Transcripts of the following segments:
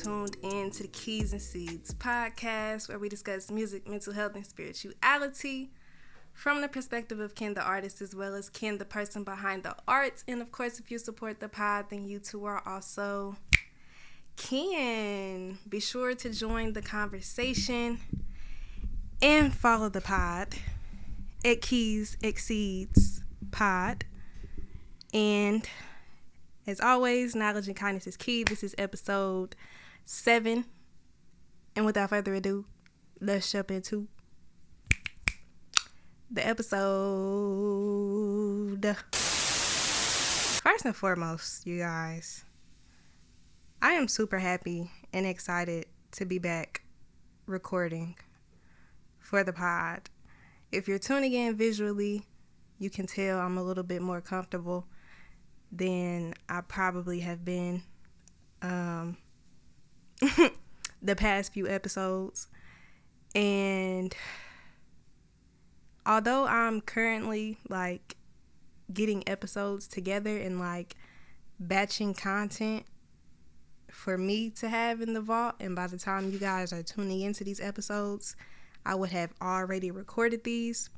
tuned in to the Keys and Seeds podcast, where we discuss music, mental health, and spirituality from the perspective of Ken the artist, as well as Ken the person behind the art. And of course, if you support the pod, then you too are also Ken. Be sure to join the conversation and follow the pod at Keys Exceeds Pod. And as always, knowledge and kindness is key. This is episode 7. And without further ado, let's jump into the episode. First and foremost, you guys, I am super happy and excited to be back recording for the pod. If you're tuning in visually, you can tell I'm a little bit more comfortable than I probably have been the past few episodes. And although I'm currently getting episodes together and batching content for me to have in the vault, and by the time you guys are tuning into these episodes, I would have already recorded these.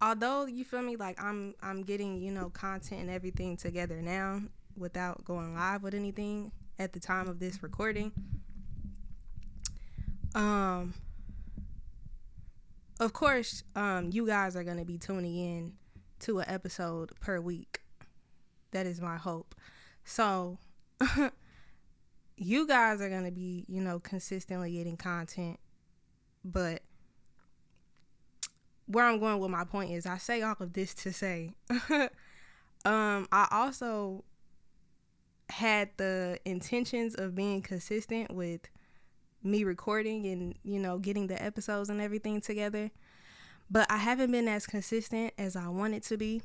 Although, you feel me, I'm getting, content and everything together now without going live with anything at the time of this recording. Of course, you guys are going to be tuning in to an episode per week. That is my hope. So, you guys are going to be, consistently getting content, but where I'm going with my point is, I say all of this to say, I also had the intentions of being consistent with me recording and, getting the episodes and everything together, but I haven't been as consistent as I wanted to be.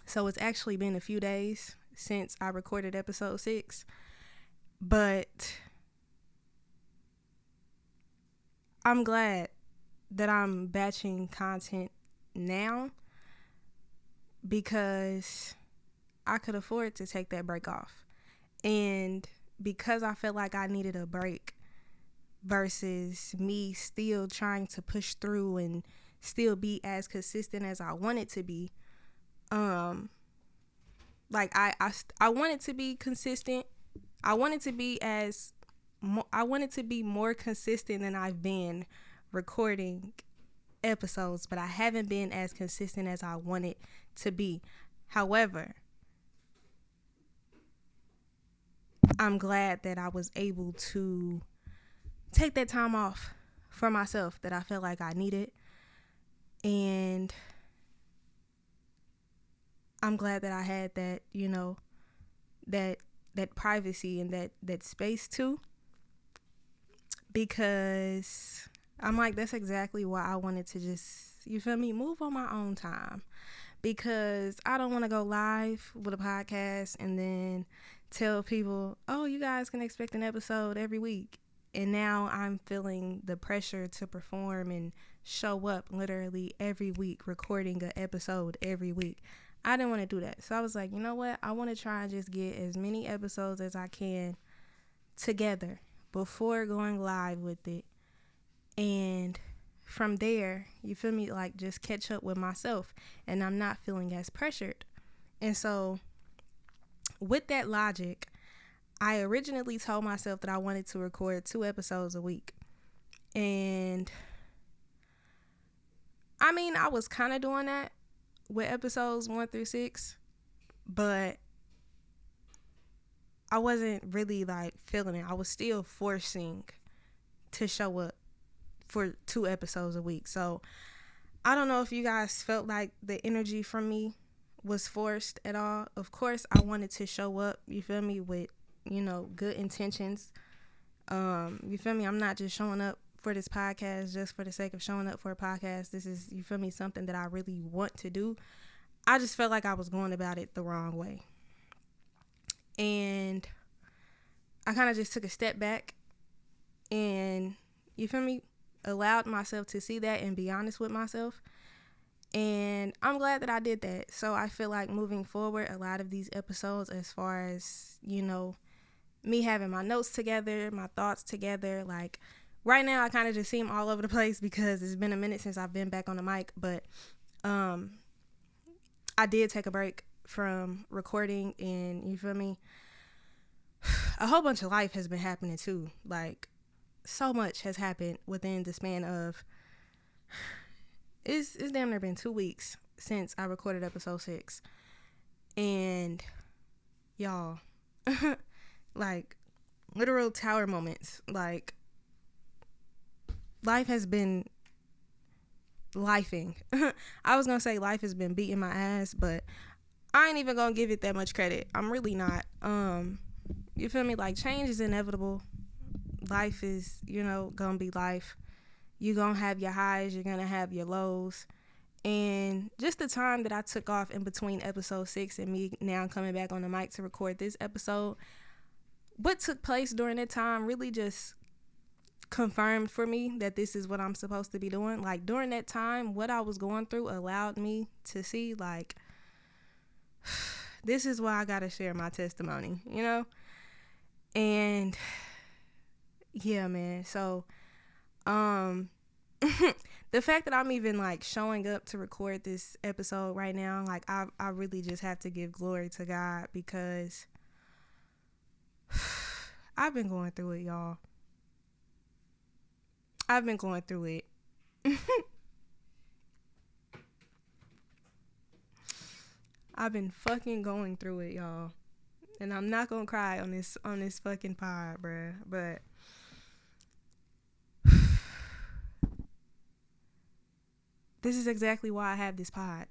So it's actually been a few days since I recorded episode 6, but I'm glad that I'm batching content now, because I could afford to take that break off. And because I felt like I needed a break versus me still trying to push through and still be as consistent as I wanted to be, I wanted to be consistent. I wanted to be more consistent than I've been recording episodes, but I haven't been as consistent as I wanted to be. However, I'm glad that I was able to take that time off for myself that I felt like I needed, and I'm glad that I had that, that privacy and that space too, because I'm like, that's exactly why I wanted to just, move on my own time, because I don't want to go live with a podcast and then tell people, oh, you guys can expect an episode every week. And now I'm feeling the pressure to perform and show up literally every week, recording an episode every week. I didn't want to do that. So I was like, you know what? I want to try and just get as many episodes as I can together before going live with it. And from there, just catch up with myself, and I'm not feeling as pressured. And so with that logic, I originally told myself that I wanted to record 2 episodes a week. And I was kind of doing that with episodes 1 through 6, but I wasn't really feeling it. I was still forcing to show up for 2 episodes a week. So I don't know if you guys felt like the energy from me was forced at all. Of course, I wanted to show up, with, good intentions. I'm not just showing up for this podcast just for the sake of showing up for a podcast. This is, something that I really want to do. I just felt like I was going about it the wrong way. And I kind of just took a step back and, allowed myself to see that and be honest with myself. And I'm glad that I did that. So I feel like moving forward, a lot of these episodes, as far as, me having my notes together, my thoughts together, like right now I kind of just seem all over the place because it's been a minute since I've been back on the mic. But I did take a break from recording, and you feel me? A whole bunch of life has been happening too. Like, so much has happened within the span of it's damn near been 2 weeks since I recorded episode 6. And y'all, like, literal tower moments. Like, life has been lifing. I was gonna say life has been beating my ass, but I ain't even gonna give it that much credit. I'm really not. You feel me? Like, change is inevitable. Life is, gonna be life. You're gonna have your highs, you're gonna have your lows. And just the time that I took off in between episode 6 and me now coming back on the mic to record this episode, what took place during that time really just confirmed for me that this is what I'm supposed to be doing. Like, during that time, what I was going through allowed me to see, like, this is why I gotta share my testimony, And yeah, man. So, the fact that I'm even like showing up to record this episode right now, like I really just have to give glory to God, because I've been going through it, y'all. I've been going through it. I've been fucking going through it, y'all. And I'm not gonna cry on this fucking pod, bruh. But this is exactly why I have this pod.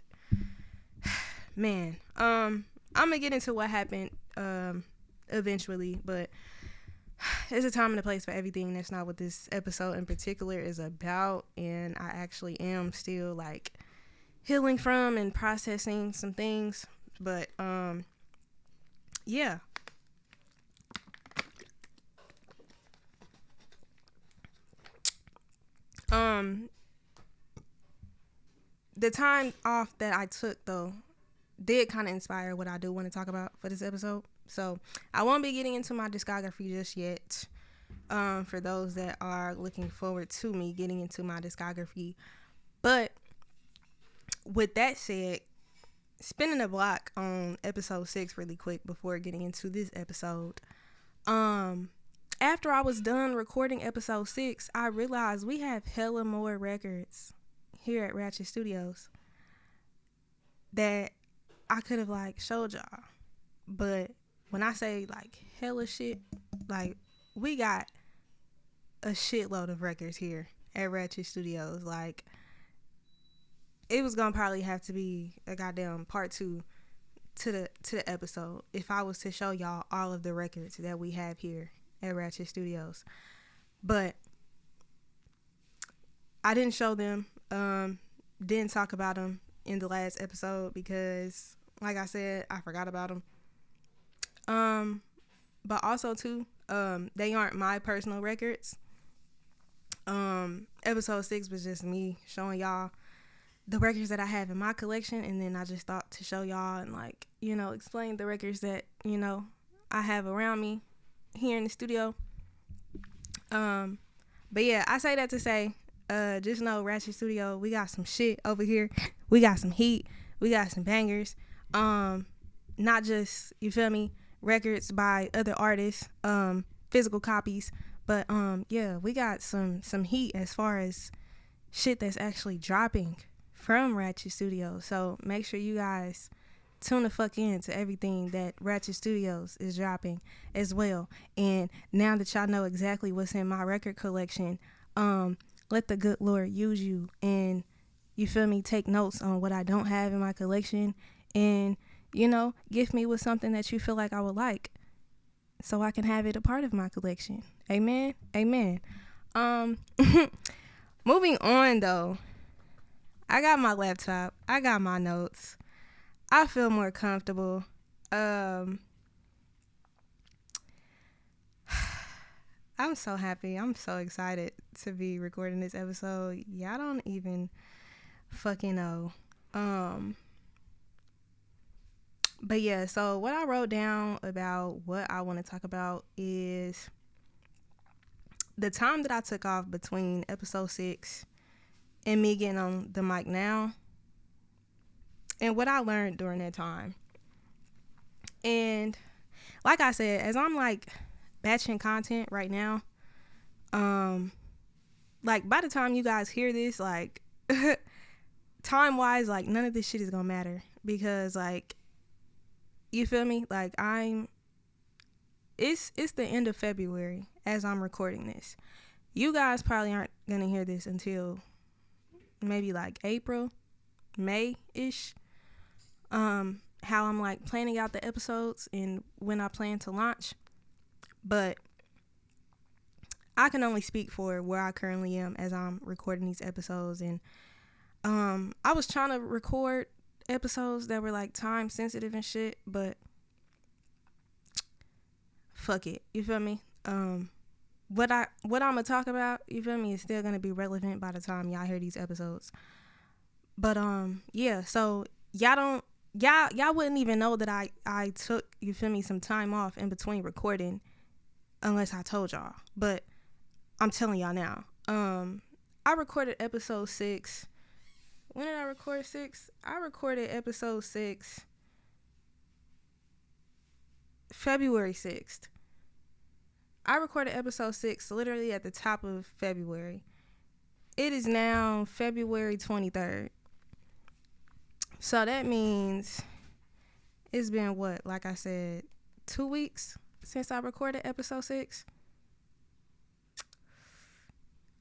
Man, I'm gonna get into what happened eventually, but there's a time and a place for everything. That's not what this episode in particular is about, and I actually am still like healing from and processing some things. But yeah. The time off that I took, though, did kind of inspire what I do want to talk about for this episode. So I won't be getting into my discography just yet. For those that are looking forward to me getting into my discography. But with that said, spinning the block on episode 6 really quick before getting into this episode. After I was done recording episode 6, I realized we have hella more records here at Ratchet Studios that I could have like showed y'all. But when I say like hella shit, like we got a shitload of records here at Ratchet Studios. Like, it was gonna probably have to be a goddamn part 2 to the episode if I was to show y'all all of the records that we have here at Ratchet Studios. But I didn't show them, didn't talk about them in the last episode because, like I said, I forgot about them. But also too, they aren't my personal records. Episode 6 was just me showing y'all the records that I have in my collection, and then I just thought to show y'all and like, explain the records that, I have around me here in the studio. But yeah, I say that to say, just know Ratchet Studio, we got some shit over here. We got some heat. We got some bangers. Not just, you feel me, records by other artists, physical copies, but yeah, we got some heat as far as shit that's actually dropping from Ratchet Studios. So make sure you guys tune the fuck in to everything that Ratchet Studios is dropping as well. And now that y'all know exactly what's in my record collection, let the good Lord use you, and you feel me, take notes on what I don't have in my collection, and gift me with something that you feel like I would like, so I can have it a part of my collection. Amen. Moving on though, I got my laptop, I got my notes, I feel more comfortable. I'm so happy, I'm so excited to be recording this episode. Y'all don't even fucking know But yeah, so what I wrote down about what I want to talk about is the time that I took off between episode 6 and me getting on the mic now, and what I learned during that time. And like I said, as I'm like batching content right now, like by the time you guys hear this, like time wise, like none of this shit is gonna matter, because like, you feel me? Like it's the end of February as I'm recording this. You guys probably aren't gonna hear this until maybe like April, May-ish. How I'm like planning out the episodes and when I plan to launch. But I can only speak for where I currently am as I'm recording these episodes. And I was trying to record episodes that were like time sensitive and shit, but fuck it, you feel me? What I'm gonna talk about, you feel me, is still gonna be relevant by the time y'all hear these episodes. But yeah, so y'all wouldn't even know that I took, you feel me, some time off in between recording unless I told y'all. But I'm telling y'all now. I recorded episode 6. When did I record 6? I recorded episode 6 February 6th. I recorded episode 6 literally at the top of February. It is now February 23rd. So that means it's been what, like I said, 2 weeks since I recorded episode 6.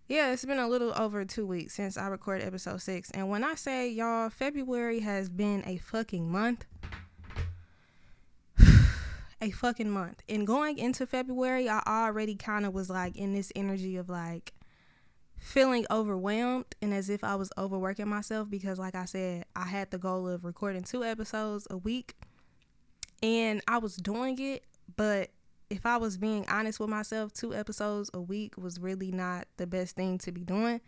Yeah, it's been a little over 2 weeks since I recorded episode 6. And when I say, y'all, February has been a fucking month. A fucking month. And going into February, I already kind of was like in this energy of like feeling overwhelmed and as if I was overworking myself, because like I said, I had the goal of recording 2 episodes a week and I was doing it. But if I was being honest with myself, 2 episodes a week was really not the best thing to be doing.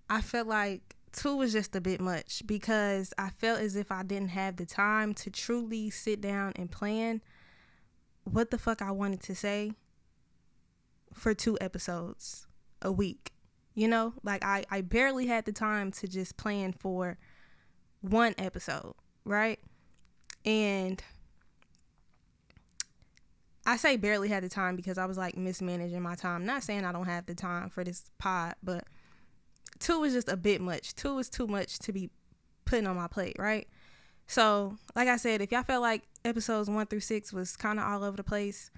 I felt like 2 was just a bit much, because I felt as if I didn't have the time to truly sit down and plan what the fuck I wanted to say for 2 episodes a week. You know, like I barely had the time to just plan for 1 episode, right? And I say barely had the time because I was like mismanaging my time. Not saying I don't have the time for this pod, but 2 was just a bit much. 2 was too much to be putting on my plate, right? So, like I said, if y'all felt like episodes 1 through 6 was kind of all over the place,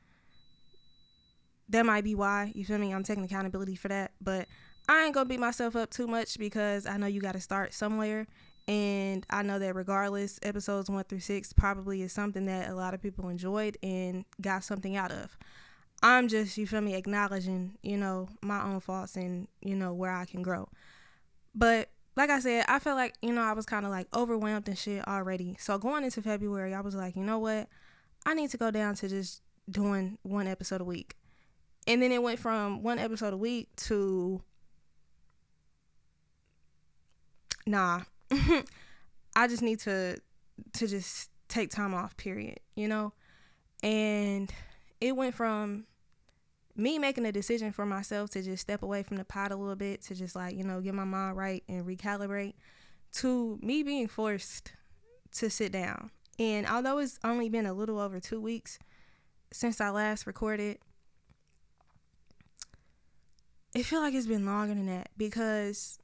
that might be why, you feel me? I'm taking accountability for that. But I ain't gonna beat myself up too much, because I know you gotta start somewhere. And I know that regardless, episodes 1 through 6 probably is something that a lot of people enjoyed and got something out of. I'm just, you feel me, acknowledging, you know, my own faults and, you know, where I can grow. But like I said, I felt like, you know, I was kind of like overwhelmed and shit already. So going into February, I was like, you know what? I need to go down to just doing 1 episode a week. And then it went from 1 episode a week to, nah, I just need to just take time off, period, you know? And it went from me making a decision for myself to just step away from the pot a little bit, to just like, you know, get my mind right and recalibrate, to me being forced to sit down. And although it's only been a little over 2 weeks since I last recorded, it feel like it's been longer than that, because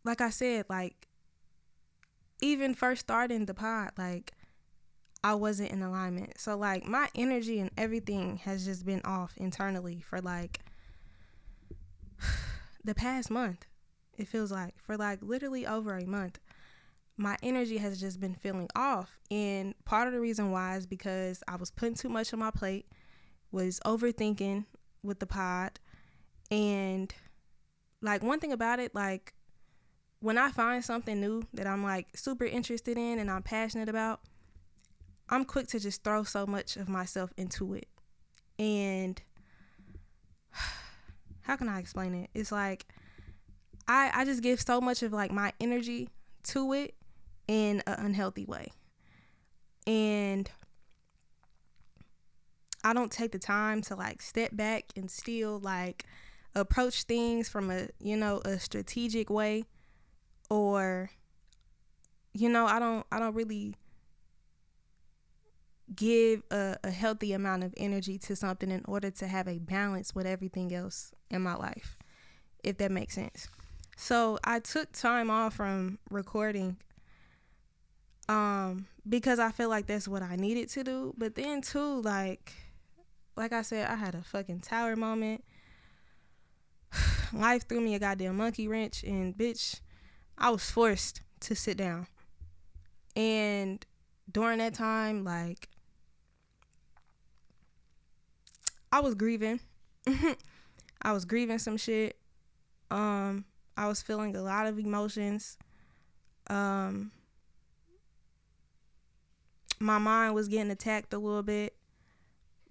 like I said, like even first starting the pod, like I wasn't in alignment. So like my energy and everything has just been off internally for like the past month. It feels like for like literally over a month, my energy has just been feeling off. And part of the reason why is because I was putting too much on my plate, was overthinking with the pod. And like one thing about it, like when I find something new that I'm like super interested in and I'm passionate about, I'm quick to just throw so much of myself into it. And how can I explain it? It's like I just give so much of like my energy to it in an unhealthy way. And I don't take the time to like step back and still like approach things from a strategic way, or I don't really give a healthy amount of energy to something in order to have a balance with everything else in my life, if that makes sense. So I took time off from recording because I feel like that's what I needed to do. But then too, like I said, I had a fucking tower moment. Life threw me a goddamn monkey wrench, and bitch, I was forced to sit down. And during that time, like, I was grieving. I was grieving some shit. I was feeling a lot of emotions. My mind was getting attacked a little bit,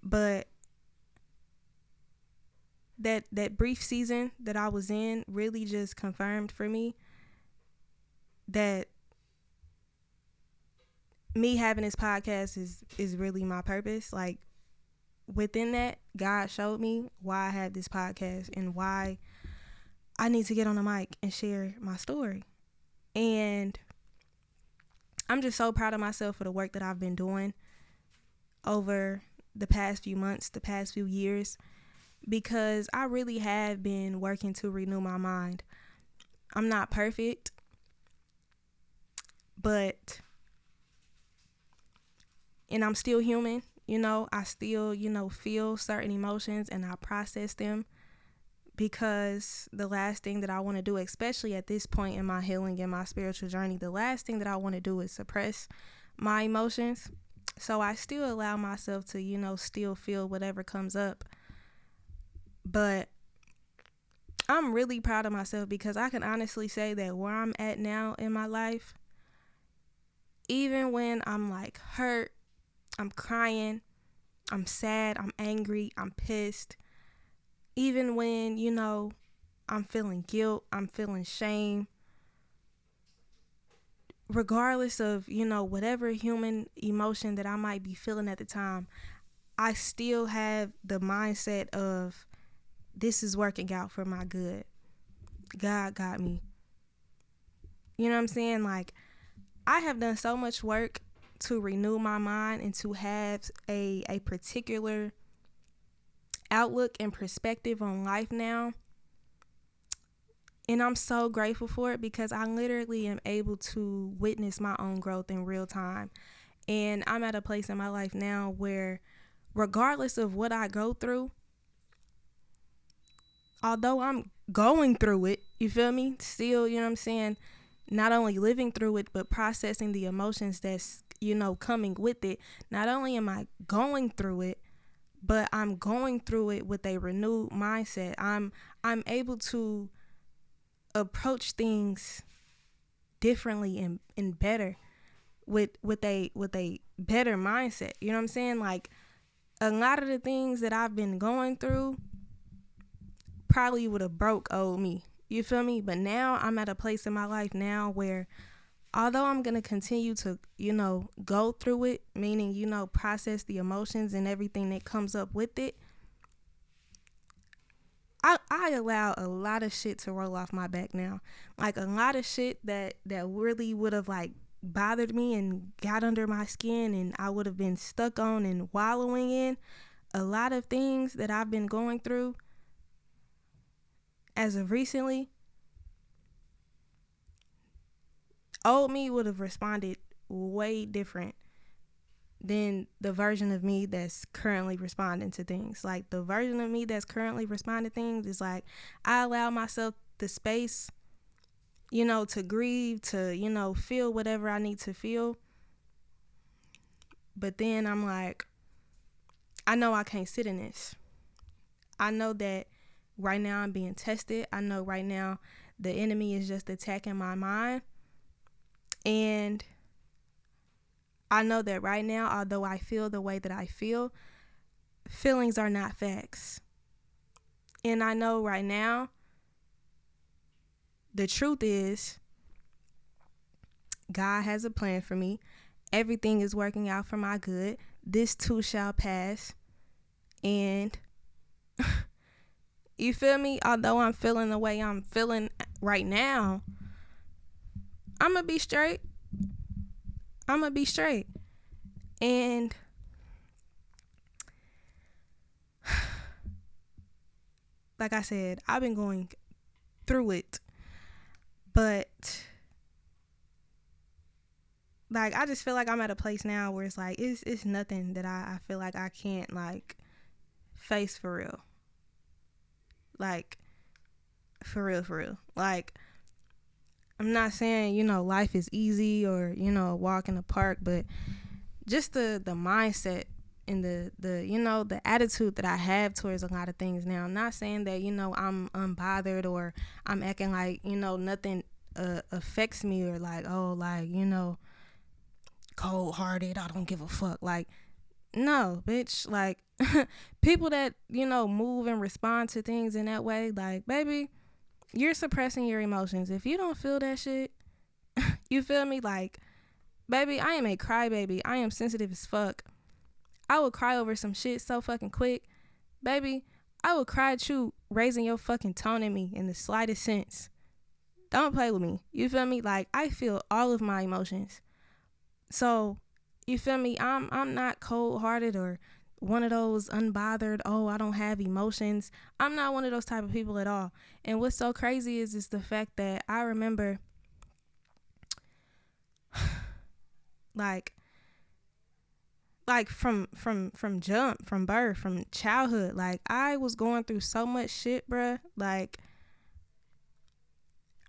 but that brief season that I was in really just confirmed for me that me having this podcast is really my purpose. Like, within that, God showed me why I have this podcast and why I need to get on the mic and share my story. And I'm just so proud of myself for the work that I've been doing over the past few months, the past few years, because I really have been working to renew my mind. I'm not perfect, and I'm still human, I still, feel certain emotions and I process them, because the last thing that I want to do, especially at this point in my healing and my spiritual journey, the last thing that I want to do is suppress my emotions. So I still allow myself to, still feel whatever comes up. But I'm really proud of myself, because I can honestly say that where I'm at now in my life, even when I'm like hurt, I'm crying, I'm sad, I'm angry, I'm pissed, even when, I'm feeling guilt, I'm feeling shame, regardless of, whatever human emotion that I might be feeling at the time, I still have the mindset of, this is working out for my good. God got me. You know what I'm saying? Like, I have done so much work to renew my mind and to have a particular outlook and perspective on life now. And I'm so grateful for it, because I literally am able to witness my own growth in real time. And I'm at a place in my life now where, regardless of what I go through, although I'm going through it, you feel me? Still, you know what I'm saying? Not only living through it, but processing the emotions that's, coming with it. Not only am I going through it, but I'm going through it with a renewed mindset. I'm able to approach things differently and better with a better mindset. You know what I'm saying? Like, a lot of the things that I've been going through probably would have broke old me. You feel me? But now I'm at a place in my life now where, although I'm going to continue to, go through it, meaning, process the emotions and everything that comes up with it, I allow a lot of shit to roll off my back now. Like, a lot of shit that really would have, like, bothered me and got under my skin and I would have been stuck on and wallowing in. A lot of things that I've been going through as of recently, old me would have responded way different than the version of me that's currently responding to things. Like, the version of me that's currently responding to things is like, I allow myself the space, to grieve, to, feel whatever I need to feel. But then I'm like, I know I can't sit in this. I know that right now I'm being tested. I know right now the enemy is just attacking my mind. And I know that right now, although I feel the way that I feel, feelings are not facts. And I know right now, the truth is, God has a plan for me. Everything is working out for my good. This too shall pass. And you feel me? Although I'm feeling the way I'm feeling right now, I'm going to be straight. I'm going to be straight. And like I said, I've been going through it. But like, I just feel like I'm at a place now where it's like, it's nothing that I feel like I can't like face for real. Like, for real. Like, I'm not saying, life is easy or, a walk in the park, but just the mindset and the attitude that I have towards a lot of things now. I'm not saying that, I'm unbothered or I'm acting like, nothing affects me or like, oh, like, cold hearted, I don't give a fuck. Like, no, bitch. Like, people that, move and respond to things in that way, like, baby, you're suppressing your emotions. If you don't feel that shit, you feel me? Like, baby, I am a crybaby. I am sensitive as fuck. I would cry over some shit so fucking quick. Baby, I would cry at you raising your fucking tone at me in the slightest sense. Don't play with me. You feel me? Like, I feel all of my emotions. So, you feel me? I'm not cold-hearted or one of those unbothered, oh, I don't have emotions. I'm not one of those type of people at all. And what's so crazy is the fact that I remember like from jump, from birth, from childhood, like I was going through so much shit, bruh. Like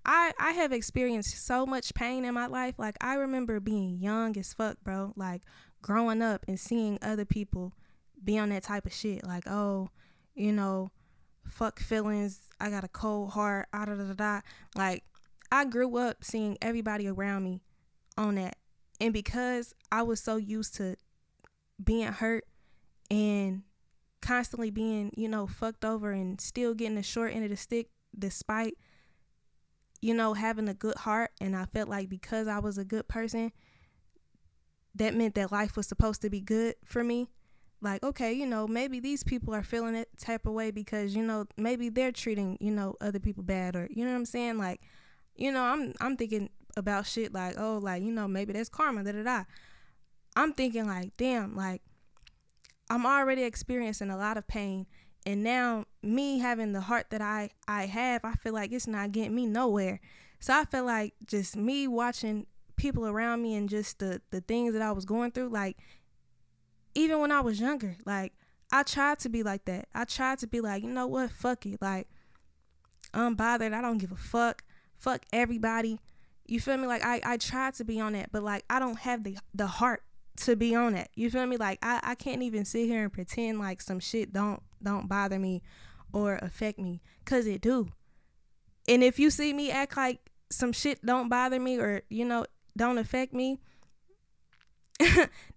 I have experienced so much pain in my life. Like I remember being young as fuck, bro. Like growing up and seeing other people be on that type of shit. Like, oh, fuck feelings. I got a cold heart. Like I grew up seeing everybody around me on that. And because I was so used to being hurt and constantly being, fucked over and still getting the short end of the stick despite, having a good heart. And I felt like because I was a good person, that meant that life was supposed to be good for me. Like, okay, maybe these people are feeling that type of way because, maybe they're treating, other people bad or, you know what I'm saying? Like, I'm thinking about shit like, oh, like, maybe that's karma, I'm thinking like, damn, like I'm already experiencing a lot of pain. And now me having the heart that I have, I feel like it's not getting me nowhere. So I feel like just me watching people around me and just the things that I was going through, like even when I was younger, like I tried to be like that. I tried to be like, you know what, fuck it. Like I'm bothered. I don't give a fuck. Fuck everybody. You feel me? Like I tried to be on that, but like I don't have the heart to be on that. You feel me? Like I can't even sit here and pretend like some shit don't bother me or affect me, cause it do. And if you see me act like some shit don't bother me or don't affect me,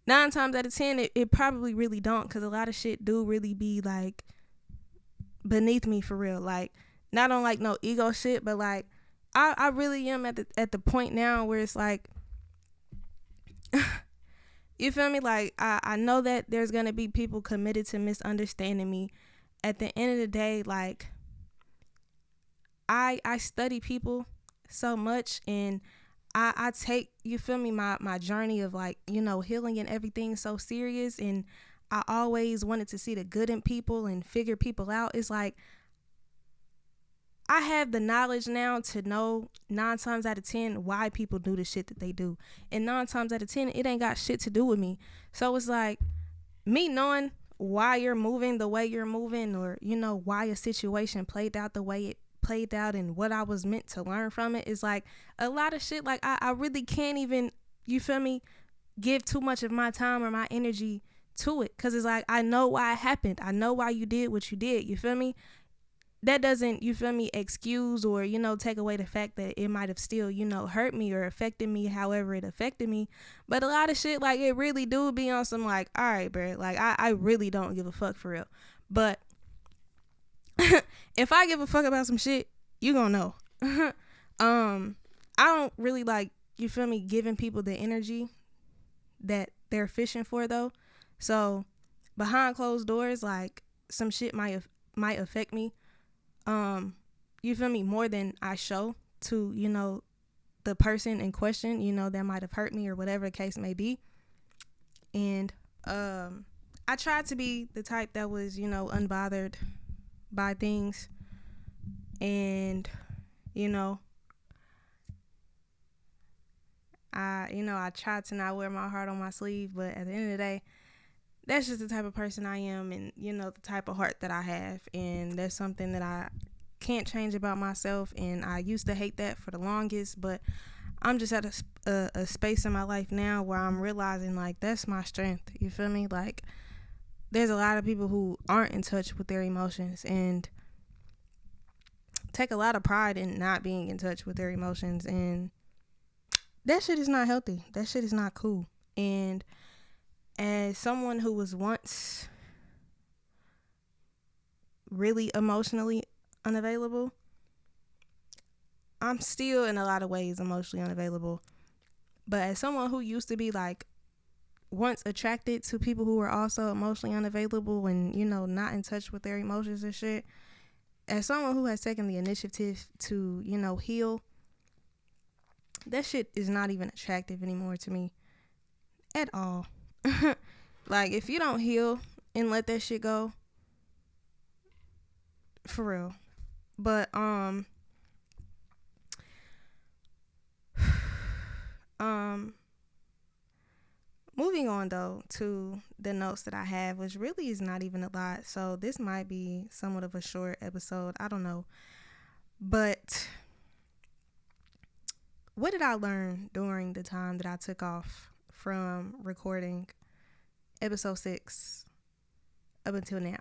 9 times out of 10 it probably really don't, cause a lot of shit do really be like beneath me for real. Like not on like no ego shit, but like I really am at the point now where it's like you feel me? Like I know that there's gonna be people committed to misunderstanding me. At the end of the day, like I study people so much, and I take, you feel me, my journey of like, healing and everything so serious, and I always wanted to see the good in people and figure people out. It's like I have the knowledge now to know 9 times out of 10 why people do the shit that they do. And 9 times out of 10, it ain't got shit to do with me. So it's like me knowing why you're moving the way you're moving, or, why a situation played out the way it played out and what I was meant to learn from it, is like a lot of shit. Like I really can't even, you feel me, give too much of my time or my energy to it. Cause it's like, I know why it happened. I know why you did what you did. You feel me? That doesn't, you feel me, excuse or, take away the fact that it might have still, hurt me or affected me however it affected me. But a lot of shit, like, it really do be on some, like, all right, bro, like, I really don't give a fuck for real. But if I give a fuck about some shit, you gonna know. I don't really, like, you feel me, giving people the energy that they're fishing for though. So behind closed doors, like some shit might affect me. You feel me, more than I show to, the person in question, that might have hurt me or whatever the case may be. And I tried to be the type that was, unbothered by things. And, I tried to not wear my heart on my sleeve, but at the end of the day, that's just the type of person I am, and, the type of heart that I have. And that's something that I can't change about myself. And I used to hate that for the longest, but I'm just at a space in my life now where I'm realizing, like, that's my strength. You feel me? Like, there's a lot of people who aren't in touch with their emotions and take a lot of pride in not being in touch with their emotions. And that shit is not healthy. That shit is not cool. And as someone who was once really emotionally unavailable, I'm still in a lot of ways emotionally unavailable. But as someone who used to be like once attracted to people who were also emotionally unavailable and, not in touch with their emotions and shit, as someone who has taken the initiative to, heal, that shit is not even attractive anymore to me at all. Like, if you don't heal and let that shit go, for real. But moving on though to the notes that I have, which really is not even a lot, so this might be somewhat of a short episode, I don't know. But what did I learn during the time that I took off from recording episode 6 up until now?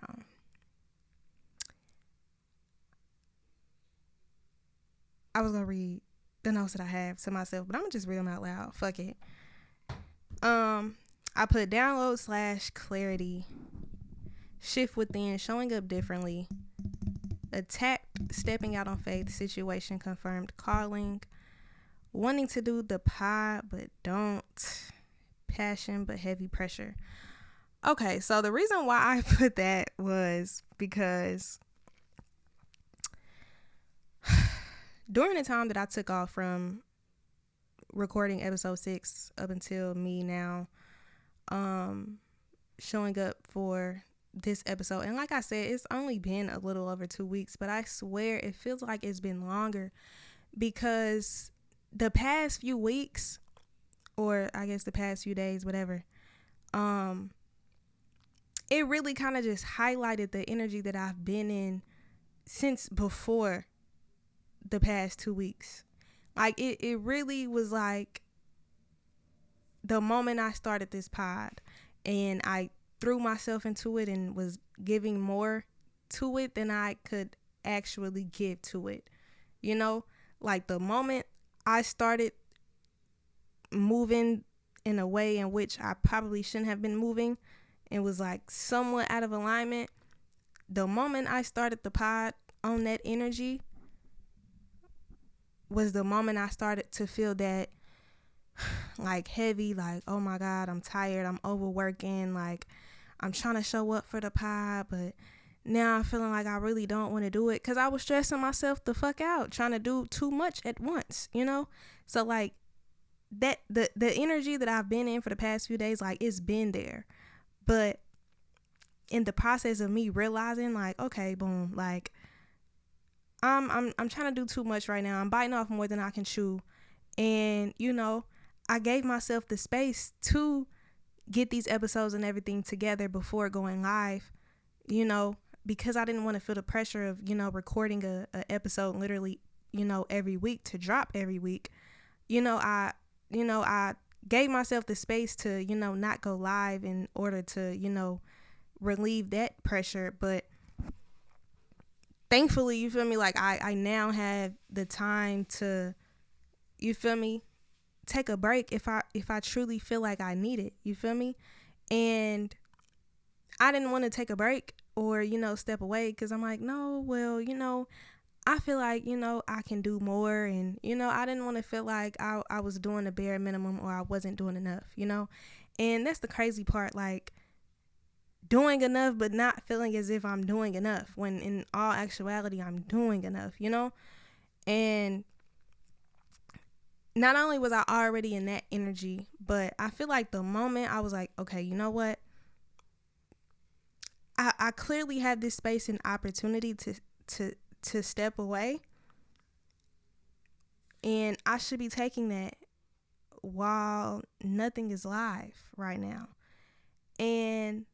I was gonna read the notes that I have to myself, but I'm gonna just read them out loud. Fuck it. I put download / clarity, shift within, showing up differently, attacked, stepping out on faith, situation confirmed, calling, wanting to do the pod but don't, passion but heavy pressure. Okay, so the reason why I put that was because during the time that I took off from recording episode 6 up until me now showing up for this episode, and like I said, it's only been a little over 2 weeks, but I swear it feels like it's been longer, because the past few weeks, or I guess the past few days, whatever, it really kind of just highlighted the energy that I've been in since before the past 2 weeks. Like, it really was like the moment I started this pod and I threw myself into it and was giving more to it than I could actually give to it. Like the moment I started moving in a way in which I probably shouldn't have been moving and was like somewhat out of alignment, the moment I started the pod on that energy was the moment I started to feel that like heavy, like, oh my God, I'm tired, I'm overworking, like I'm trying to show up for the pod, but now I'm feeling like I really don't want to do it, because I was stressing myself the fuck out trying to do too much at once, so like that the energy that I've been in for the past few days, like it's been there, but in the process of me realizing, like, okay, boom, like I'm trying to do too much right now, I'm biting off more than I can chew, and I gave myself the space to get these episodes and everything together before going live, because I didn't want to feel the pressure of, recording a episode literally, every week to drop every week. I gave myself the space to, not go live in order to, relieve that pressure. But thankfully, you feel me, like I now have the time to, you feel me, take a break if I truly feel like I need it, you feel me? And I didn't want to take a break or, step away, because I'm like, no, well, I feel like, I can do more. And, I didn't want to feel like I was doing the bare minimum or I wasn't doing enough. And that's the crazy part, like doing enough, but not feeling as if I'm doing enough when in all actuality, I'm doing enough. And not only was I already in that energy, but I feel like the moment I was like, okay, you know what? I clearly have this space and opportunity to step away, and I should be taking that while nothing is live right now. And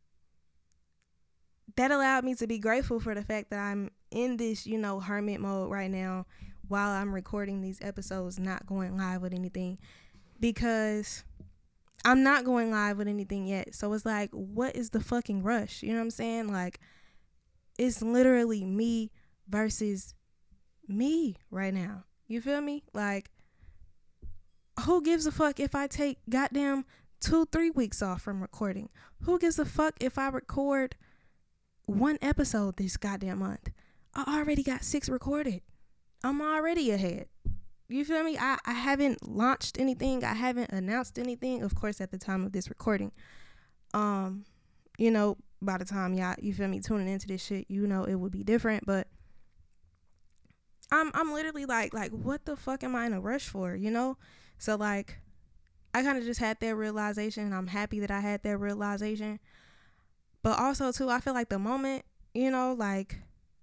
that allowed me to be grateful for the fact that I'm in this, hermit mode right now while I'm recording these episodes, not going live with anything, because I'm not going live with anything yet. So it's like, what is the fucking rush? You know what I'm saying? Like, it's literally me versus me right now. You feel me? Like, who gives a fuck if I take goddamn 2-3 weeks off from recording? Who gives a fuck if I record one episode this goddamn month? I already got 6 recorded. I'm already ahead. You feel me? I haven't launched anything. I haven't announced anything. Of course, at the time of this recording. By the time y'all, you feel me, tuning into this shit, it would be different. But I'm literally like what the fuck am I in a rush for? So like, I kind of just had that realization, and I'm happy that I had that realization. But also too, I feel like the moment, like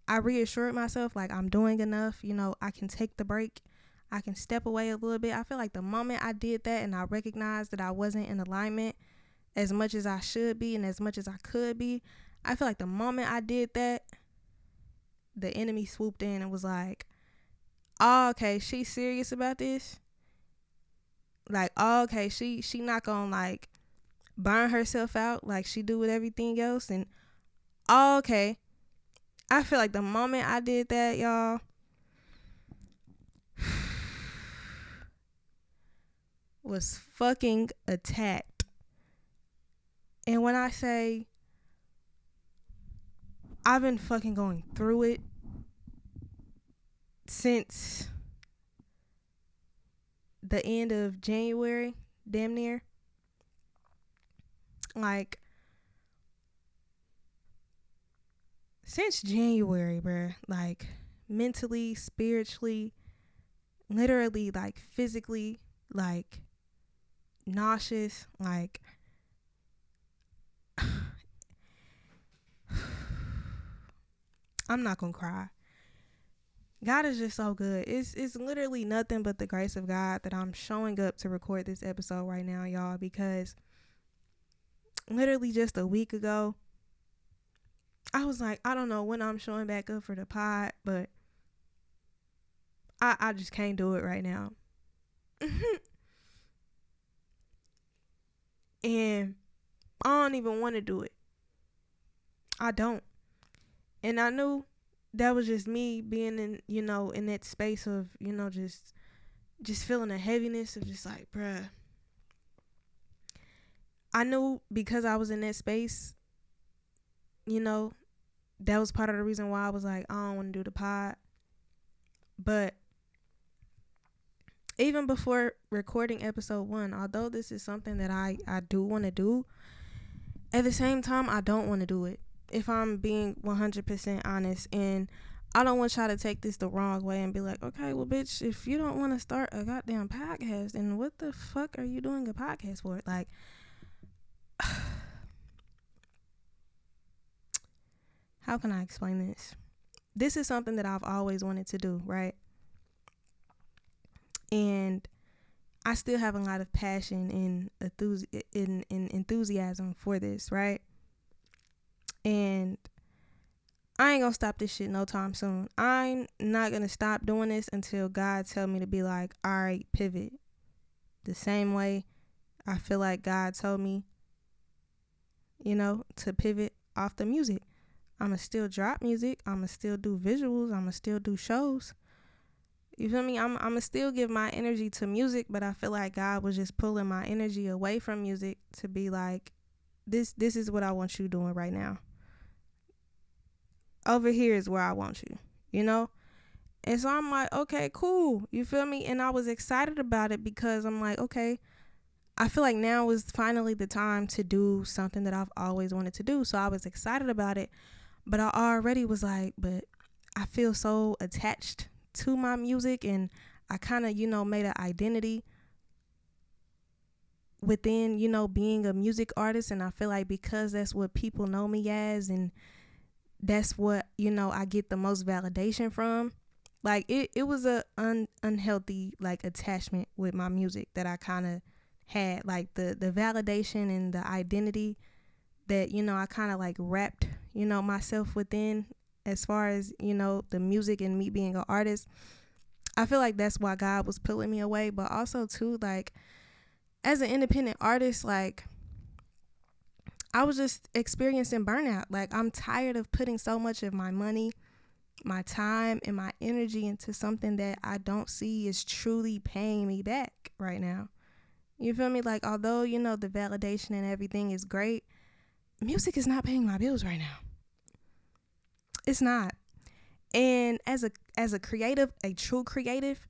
I reassured myself, like I'm doing enough, I can take the break. I can step away a little bit. I feel like the moment I did that and I recognized that I wasn't in alignment as much as I should be and as much as I could be, I feel like the moment I did that, the enemy swooped in and was like, oh, okay, she's serious about this. Like, oh, okay, she not gonna like burn herself out like she do with everything else. And oh, okay, I feel like the moment I did that, y'all, was fucking attacked. And when I say I've been fucking going through it since the end of January, damn near. Like, since January, bruh. Like, mentally, spiritually, literally, like, physically, like, nauseous, like, I'm not gonna cry. God is just so good. It's literally nothing but the grace of God that I'm showing up to record this episode right now, y'all, because literally just a week ago, I was like, I don't know when I'm showing back up for the pod, but I just can't do it right now. And I don't even want to do it. I don't. And I knew that was just me being in, in that space of, just feeling a heaviness of just like, bruh. I knew because I was in that space, that was part of the reason why I was like, I don't want to do the pod. But even before recording episode 1, although this is something that I do want to do, at the same time, I don't want to do it. If I'm being 100% honest, and I don't want y'all to take this the wrong way and be like, okay, well, bitch, if you don't want to start a goddamn podcast, then what the fuck are you doing a podcast for? Like, how can I explain this? This is something that I've always wanted to do, right? And I still have a lot of passion and enthusiasm for this, right? And I ain't gonna stop this shit no time soon. I'm not gonna stop doing this until God tell me to be like, all right, pivot. The same way I feel like God told me, to pivot off the music. I'ma still drop music. I'ma still do visuals. I'ma still do shows. You feel me? I'ma still give my energy to music, but I feel like God was just pulling my energy away from music to be like, this is what I want you doing right now. Over here is where I want you, And so I'm like, okay, cool. You feel me? And I was excited about it because I'm like, okay, I feel like now is finally the time to do something that I've always wanted to do. So I was excited about it. But I already was like, but I feel so attached to my music, and I kind of, made an identity within, being a music artist. And I feel like because that's what people know me as, and that's what, I get the most validation from. Like it was a unhealthy like attachment with my music that I kind of had, like the validation and the identity that, I kind of like wrapped, myself within, as far as, the music and me being an artist. I feel like that's why God was pulling me away. But also too, like as an independent artist, like I was just experiencing burnout. Like I'm tired of putting so much of my money, my time, and my energy into something that I don't see is truly paying me back right now. You feel me? Like although, the validation and everything is great, music is not paying my bills right now. It's not. And as a creative, a true creative,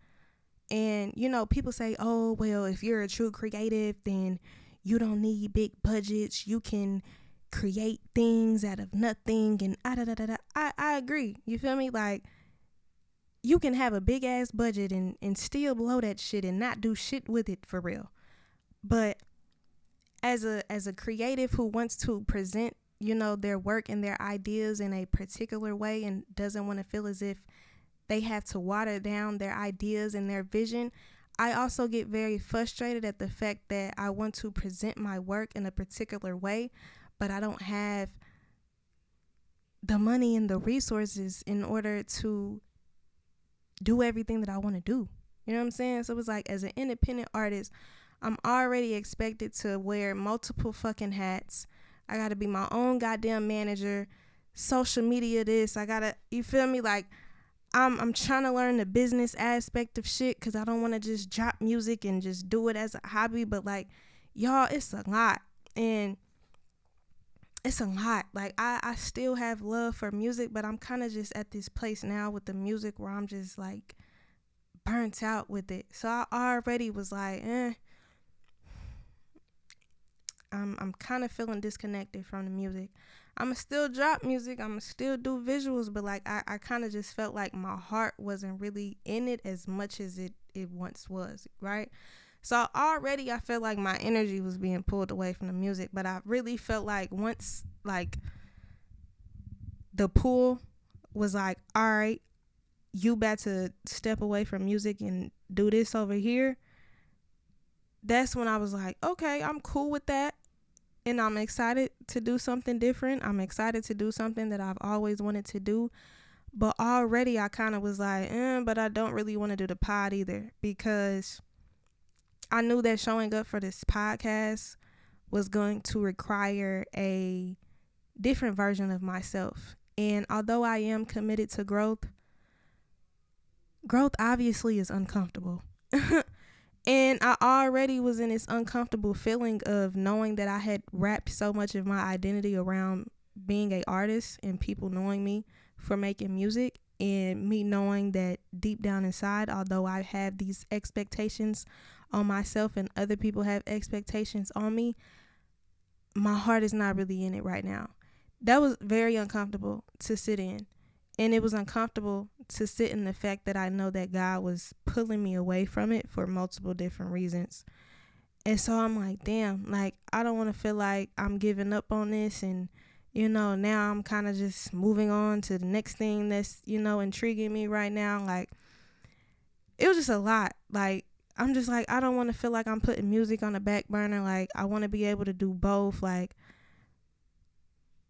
and people say, oh well, if you're a true creative, then you don't need big budgets, you can create things out of nothing, and I agree. You feel me? Like you can have a big ass budget and still blow that shit and not do shit with it for real. But as a creative who wants to present, their work and their ideas in a particular way and doesn't want to feel as if they have to water down their ideas and their vision, I also get very frustrated at the fact that I want to present my work in a particular way, but I don't have the money and the resources in order to do everything that I want to do. You know what I'm saying? So it's like, as an independent artist, I'm already expected to wear multiple fucking hats. I gotta be my own goddamn manager, social media this. You feel me? Like I'm trying to learn the business aspect of shit because I don't want to just drop music and just do it as a hobby. But like, y'all, it's a lot. And it's a lot. Like I still have love for music, but I'm kind of just at this place now with the music where I'm just like burnt out with it. So I already was like, I'm kind of feeling disconnected from the music. I'ma still drop music, I'ma still do visuals, but like I kind of just felt like my heart wasn't really in it as much as it once was, right? So already I felt like my energy was being pulled away from the music, but I really felt like once like the pull was like, all right, you about to step away from music and do this over here, that's when I was like, okay, I'm cool with that. And I'm excited to do something different. I'm excited to do something that I've always wanted to do. But already I kind of was like, but I don't really want to do the pod either, because I knew that showing up for this podcast was going to require a different version of myself. And although I am committed to growth obviously is uncomfortable. And I already was in this uncomfortable feeling of knowing that I had wrapped so much of my identity around being an artist and people knowing me for making music, and me knowing that deep down inside, although I have these expectations on myself and other people have expectations on me, my heart is not really in it right now. That was very uncomfortable to sit in. And it was uncomfortable to sit in the fact that I know that God was pulling me away from it for multiple different reasons. And so I'm like, damn, like, I don't want to feel like I'm giving up on this. And, now I'm kind of just moving on to the next thing that's, intriguing me right now. Like, it was just a lot. Like, I'm just like, I don't want to feel like I'm putting music on the back burner. Like, I want to be able to do both. Like,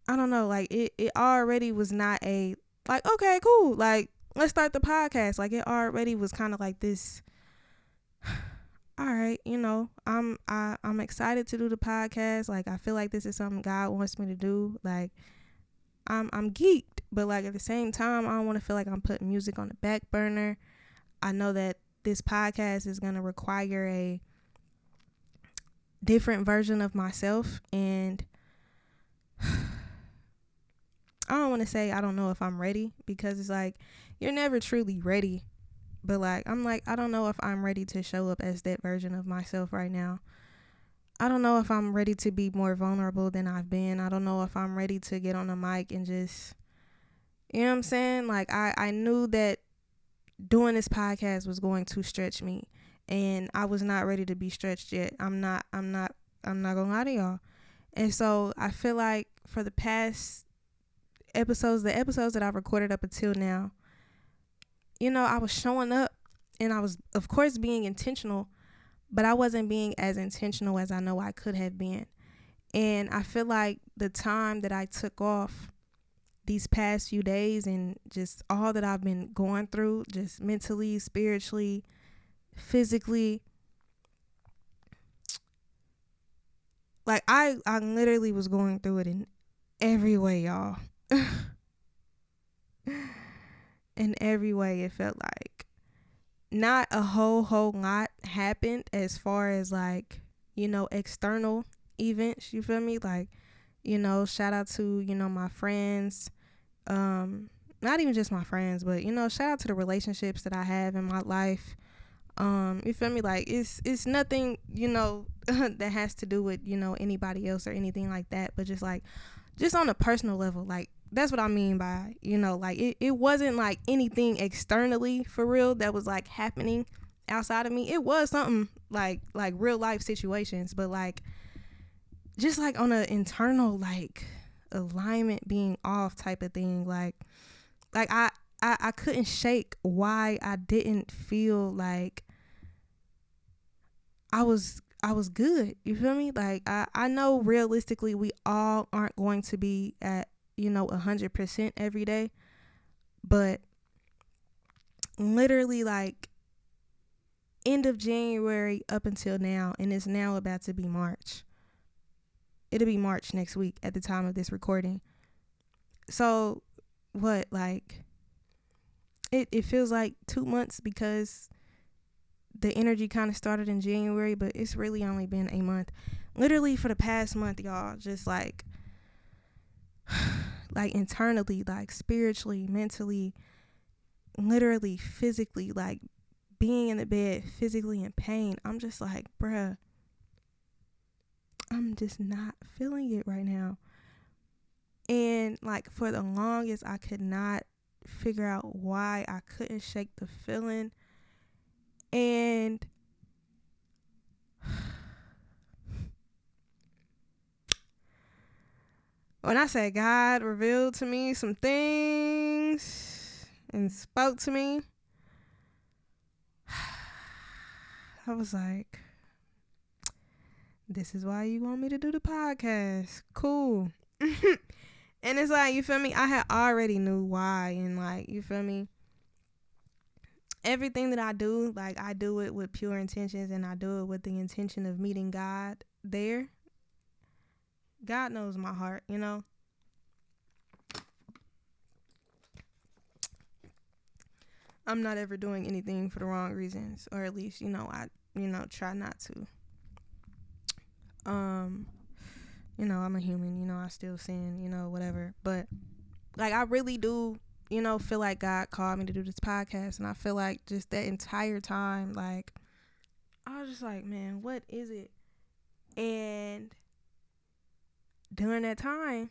I don't know. Like, it already was not a, like, okay, cool, like, let's start the podcast. Like, it already was kind of like this, all right, I'm excited to do the podcast. Like, I feel like this is something God wants me to do. Like, I'm geeked, but like at the same time, I don't want to feel like I'm putting music on the back burner. I know that this podcast is going to require a different version of myself, and I don't want to say I don't know if I'm ready, because it's like you're never truly ready. But like I'm like, I don't know if I'm ready to show up as that version of myself right now. I don't know if I'm ready to be more vulnerable than I've been. I don't know if I'm ready to get on the mic and just, you know what I'm saying? Like I knew that doing this podcast was going to stretch me, and I was not ready to be stretched yet. I'm not gonna lie to y'all. And so I feel like for the past episodes, the episodes that I've recorded up until now, I was showing up, and I was, of course, being intentional, but I wasn't being as intentional as I know I could have been. And I feel like the time that I took off these past few days, and just all that I've been going through, just mentally, spiritually, physically, like I literally was going through it in every way, y'all. In every way, it felt like not a whole lot happened as far as like, external events, you feel me? Like, shout out to, my friends, not even just my friends, but, shout out to the relationships that I have in my life. You feel me? Like it's nothing, that has to do with, anybody else or anything like that, but just on a personal level, like that's what I mean by, like it wasn't like anything externally for real that was like happening outside of me. It was something like real life situations, but like just like on an internal like alignment being off type of thing. Like I couldn't shake why I didn't feel like I was good. You feel me? Like I know realistically we all aren't going to be at 100% every day, but literally like end of January up until now, and it's now about to be March. It'll be March next week at the time of this recording. So what, like it feels like 2 months because the energy kind of started in January, but it's really only been a month. Literally for the past month, y'all, just like internally, like spiritually, mentally, literally, physically, like being in the bed, physically in pain. I'm just like, bruh, I'm just not feeling it right now. And like for the longest, I could not figure out why I couldn't shake the feeling. And when I say God revealed to me some things and spoke to me, I was like, this is why you want me to do the podcast. Cool. And it's like, you feel me? I had already knew why. And like, you feel me? Everything that I do, like I do it with pure intentions, and I do it with the intention of meeting God there. God knows my heart, I'm not ever doing anything for the wrong reasons, or at least, I, try not to. I'm a human, I still sin, whatever. But like, I really do, feel like God called me to do this podcast. And I feel like just that entire time, like, I was just like, man, what is it? And during that time,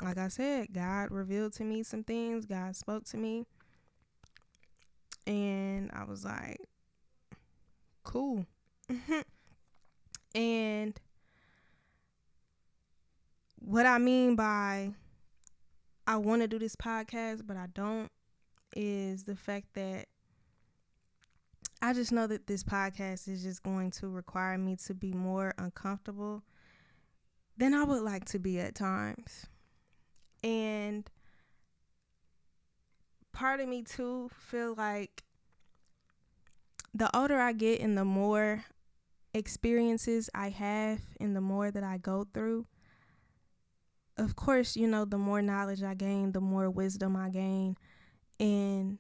like I said, God revealed to me some things. God spoke to me. And I was like, cool. And what I mean by I want to do this podcast, but I don't, is the fact that I just know that this podcast is just going to require me to be more uncomfortable than I would like to be at times. And part of me too feel like the older I get and the more experiences I have and the more that I go through, of course, the more knowledge I gain, the more wisdom I gain, and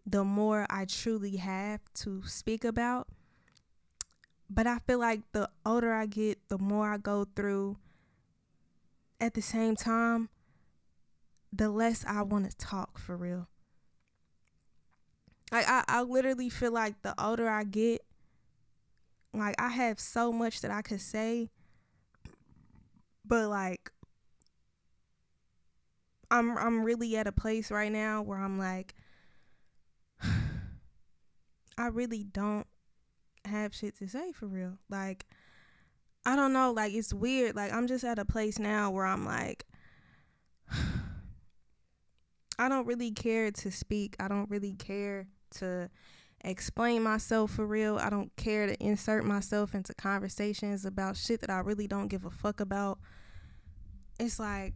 the more I truly have to speak about. But I feel like the older I get, the more I go through, at the same time, the less I want to talk for real. Like I literally feel like the older I get, like I have so much that I could say, but like I'm really at a place right now where I'm like I really don't have shit to say for real. Like I don't know, like it's weird. Like I'm just at a place now where I'm like I don't really care to speak. I don't really care to explain myself for real. I don't care to insert myself into conversations about shit that I really don't give a fuck about. It's like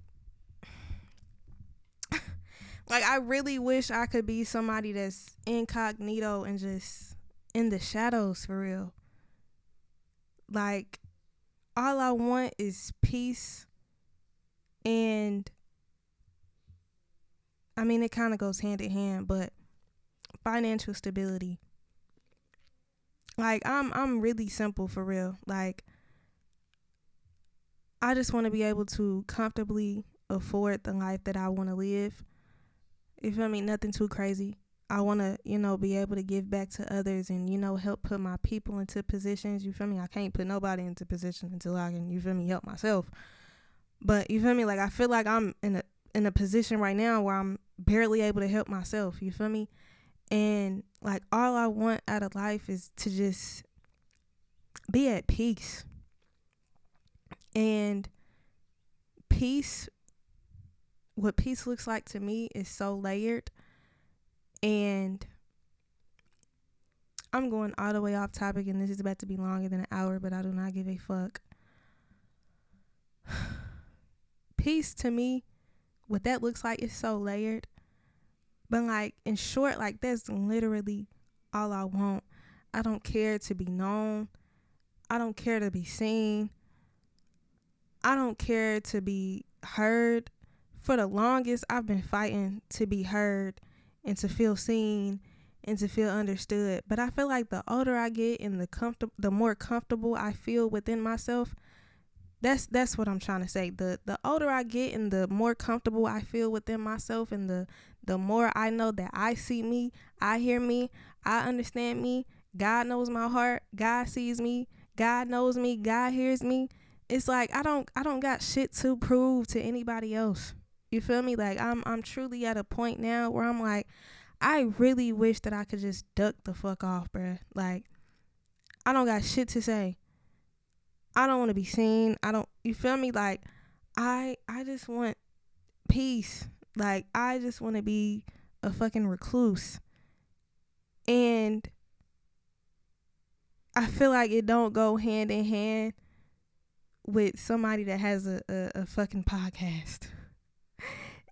like I really wish I could be somebody that's incognito and just in the shadows for real. Like all I want is peace, and I mean it kind of goes hand in hand, but financial stability. Like I'm really simple for real. Like I just want to be able to comfortably afford the life that I want to live. You feel me? Nothing too crazy. I want to, be able to give back to others and, help put my people into positions. You feel me? I can't put nobody into position until I can, you feel me, help myself. But you feel me? Like I feel like I'm in a position right now where I'm barely able to help myself. You feel me? And like all I want out of life is to just be at peace. And peace, what peace looks like to me is so layered. And I'm going all the way off topic, and this is about to be longer than an hour, but I do not give a fuck. Peace to me, what that looks like is so layered. But like in short, like that's literally all I want. I don't care to be known. I don't care to be seen. I don't care to be heard. For the longest, I've been fighting to be heard and to feel seen and to feel understood. But I feel like the older I get and the more comfortable I feel within myself, that's what I'm trying to say. The older I get and the more comfortable I feel within myself, and the more I know that I see me, I hear me, I understand me, God knows my heart, God sees me, God knows me, God hears me. It's like I don't got shit to prove to anybody else. You feel me? Like I'm truly at a point now where I'm like, I really wish that I could just duck the fuck off, bruh. Like I don't got shit to say. I don't want to be seen. You feel me? Like I just want peace. Like I just want to be a fucking recluse. And I feel like it don't go hand in hand with somebody that has a fucking podcast.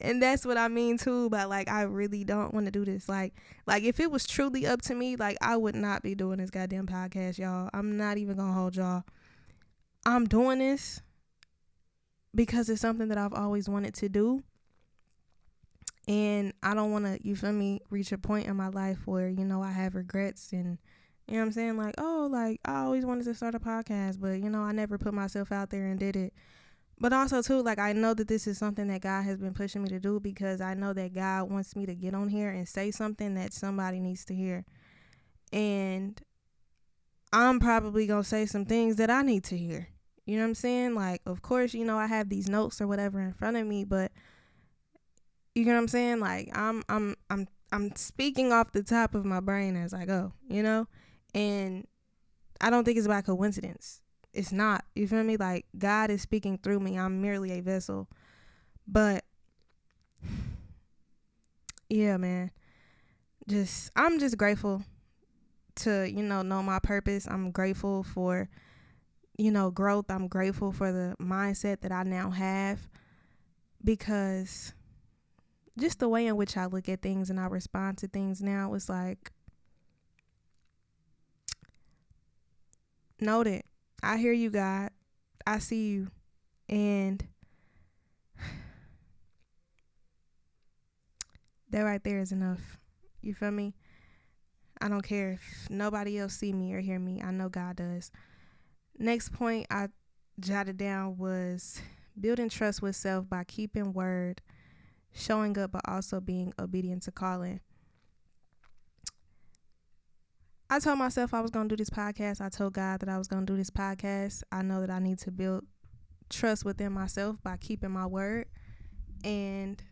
And that's what I mean too, but like I really don't want to do this. Like if it was truly up to me, like I would not be doing this goddamn podcast, y'all. I'm not even gonna hold y'all. I'm doing this because it's something that I've always wanted to do. And I don't want to, you feel me, reach a point in my life where, I have regrets and, you know what I'm saying? Like, oh, like I always wanted to start a podcast, but, I never put myself out there and did it. But also, too, like, I know that this is something that God has been pushing me to do because I know that God wants me to get on here and say something that somebody needs to hear. And I'm probably going to say some things that I need to hear. You know what I'm saying? Like, of course, I have these notes or whatever in front of me, but you know what I'm saying? Like, I'm speaking off the top of my brain as I go, And I don't think it's by coincidence. It's not. You feel me? Like God is speaking through me. I'm merely a vessel. But yeah, man. I'm just grateful to, know my purpose. I'm grateful for, growth. I'm grateful for the mindset that I now have, because just the way in which I look at things and I respond to things now is like, noted. I hear you, God. I see you. And that right there is enough. You feel me? I don't care if nobody else see me or hear me. I know God does. Next point I jotted down was building trust with self by keeping word, showing up, but also being obedient to calling. I told myself I was going to do this podcast. I told God that I was going to do this podcast. I know that I need to build trust within myself by keeping my word. And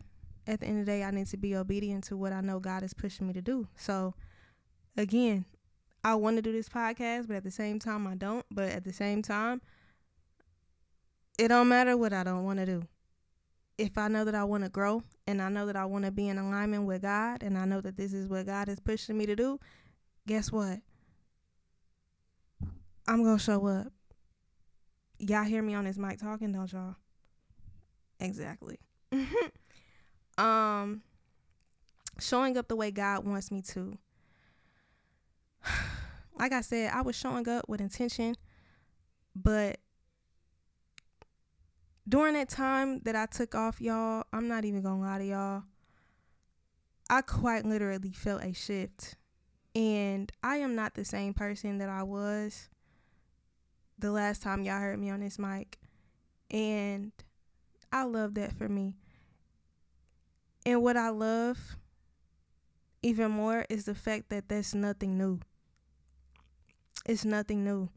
at the end of the day, I need to be obedient to what I know God is pushing me to do. So, again, I want to do this podcast, but at the same time, I don't. But at the same time, it don't matter what I don't want to do. If I know that I want to grow and I know that I want to be in alignment with God and I know that this is what God is pushing me to do, guess what? I'm going to show up. Y'all hear me on this mic talking, don't y'all? Exactly. Showing up the way God wants me to. Like I said, I was showing up with intention, but during that time that I took off, y'all, I'm not even gonna lie to y'all, I quite literally felt a shift. And I am not the same person that I was the last time y'all heard me on this mic. And I love that for me. And what I love even more is the fact that that's nothing new. It's nothing new.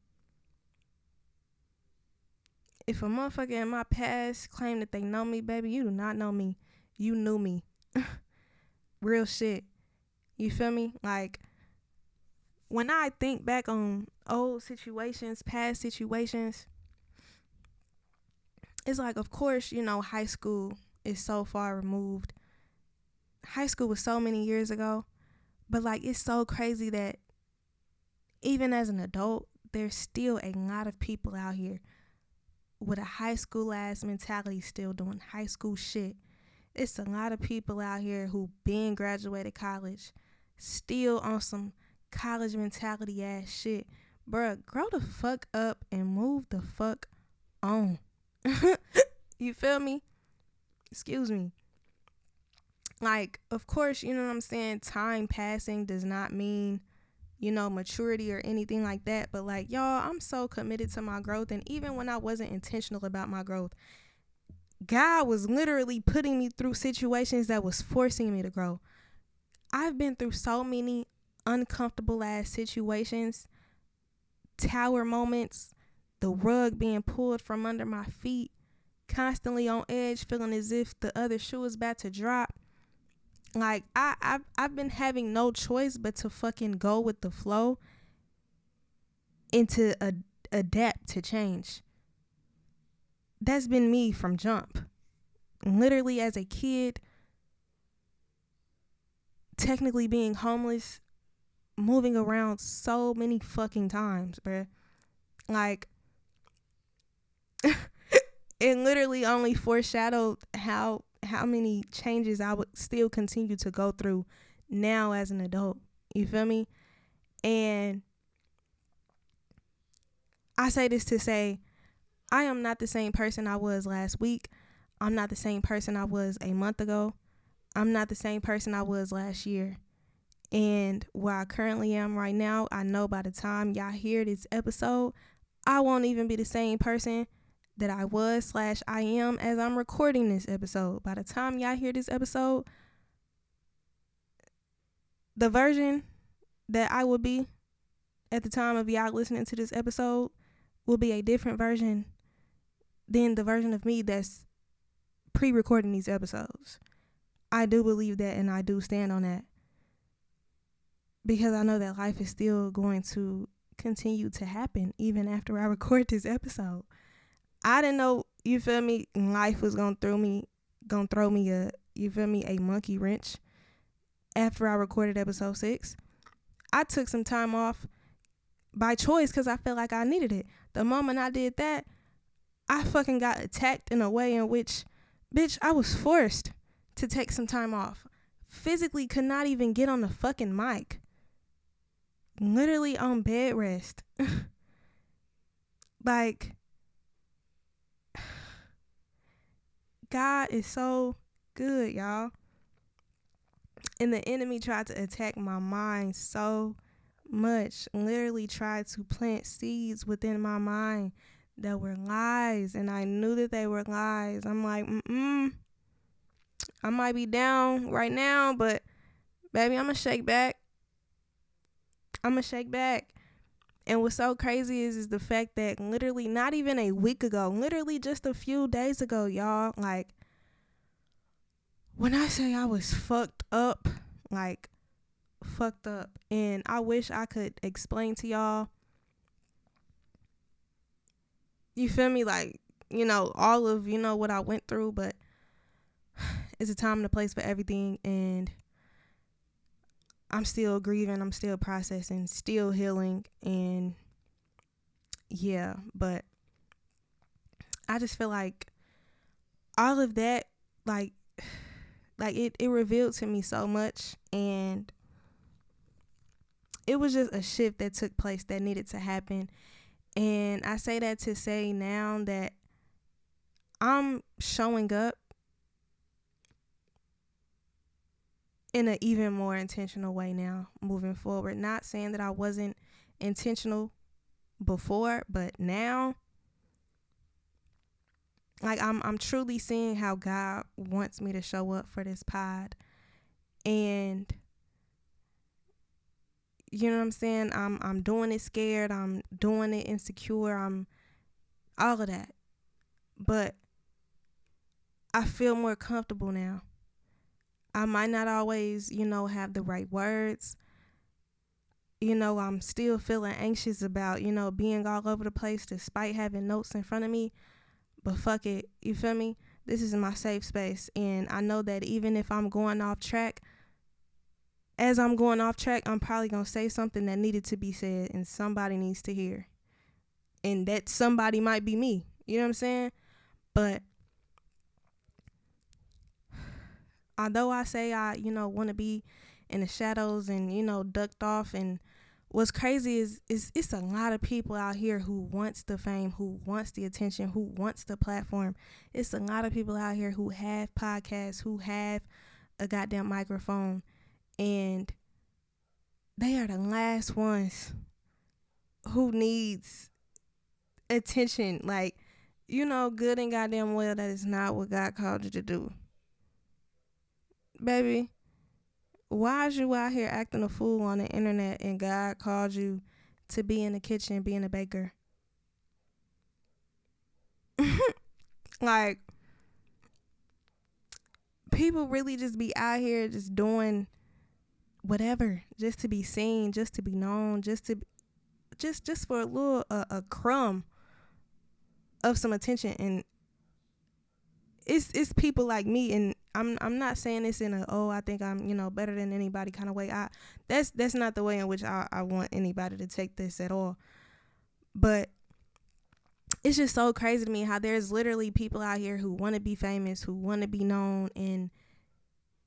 If a motherfucker in my past claim that they know me, baby, you do not know me. You knew me. Real shit. You feel me? Like, when I think back on old situations, past situations, it's like, of course, high school is so far removed. High school was so many years ago. But, like, it's so crazy that even as an adult, there's still a lot of people out here with a high school ass mentality still doing high school shit. It's a lot of people out here who been graduated college, still on some college mentality ass shit. Bruh, grow the fuck up and move the fuck on. You feel me? Excuse me. Like, of course, you know what I'm saying? Time passing does not mean, maturity or anything like that. But like, y'all, I'm so committed to my growth. And even when I wasn't intentional about my growth, God was literally putting me through situations that was forcing me to grow. I've been through so many uncomfortable ass situations, tower moments, the rug being pulled from under my feet, constantly on edge, feeling as if the other shoe is about to drop. Like, I've been having no choice but to fucking go with the flow and to adapt to change. That's been me from jump. Literally as a kid, technically being homeless, moving around so many fucking times, bruh. Like, it literally only foreshadowed how many changes I would still continue to go through now as an adult. You feel me? And I say this to say, I am not the same person I was last week. I'm not the same person I was a month ago. I'm not the same person I was last year. And where I currently am right now, I know by the time y'all hear this episode, I won't even be the same person that I was / I am as I'm recording this episode. By the time y'all hear this episode, the version that I will be at the time of y'all listening to this episode will be a different version than the version of me that's pre-recording these episodes. I do believe that, and I do stand on that, because I know that life is still going to continue to happen even after I record this episode. I didn't know, you feel me, life was gonna throw me a monkey wrench after I recorded episode 6. I took some time off by choice because I felt like I needed it. The moment I did that, I fucking got attacked in a way in which, bitch, I was forced to take some time off. Physically could not even get on the fucking mic. Literally on bed rest. Like, God is so good, y'all. And the enemy tried to attack my mind so much. Literally tried to plant seeds within my mind that were lies, and I knew that they were lies. I'm like, I might be down right now, but baby, I'm gonna shake back. I'm gonna shake back. And what's so crazy is the fact that literally not even a week ago, literally just a few days ago, y'all, like, when I say I was fucked up, like, fucked up, and I wish I could explain to y'all, you feel me, like, all of, what I went through, but it's a time and a place for everything, and I'm still grieving, I'm still processing, still healing, and yeah, but I just feel like all of that, like it revealed to me so much, and it was just a shift that took place that needed to happen. And I say that to say now that I'm showing up in an even more intentional way now, moving forward. Not saying that I wasn't intentional before, but now, like, I'm truly seeing how God wants me to show up for this pod. And you know what I'm saying? I'm doing it scared, I'm doing it insecure, I'm all of that. But I feel more comfortable now. I might not always, have the right words. I'm still feeling anxious about, being all over the place despite having notes in front of me. But fuck it, you feel me? This is my safe space. And I know that even if I'm going off track, as I'm going off track, I'm probably going to say something that needed to be said and somebody needs to hear. And that somebody might be me. You know what I'm saying? But although I say I, want to be in the shadows and, ducked off, and what's crazy is it's a lot of people out here who wants the fame, who wants the attention, who wants the platform. It's a lot of people out here who have podcasts, who have a goddamn microphone, and they are the last ones who needs attention. Like, good and goddamn well that is not what God called you to do. Baby, why is you out here acting a fool on the internet and God called you to be in the kitchen, being a baker? Like, people really just be out here just doing whatever, just to be seen, just to be known, just for a little a crumb of some attention. And it's people like me, and I'm not saying this in a I think I'm better than anybody kind of way. That's not the way in which I want anybody to take this at all. But it's just so crazy to me how there's literally people out here who want to be famous, who want to be known, and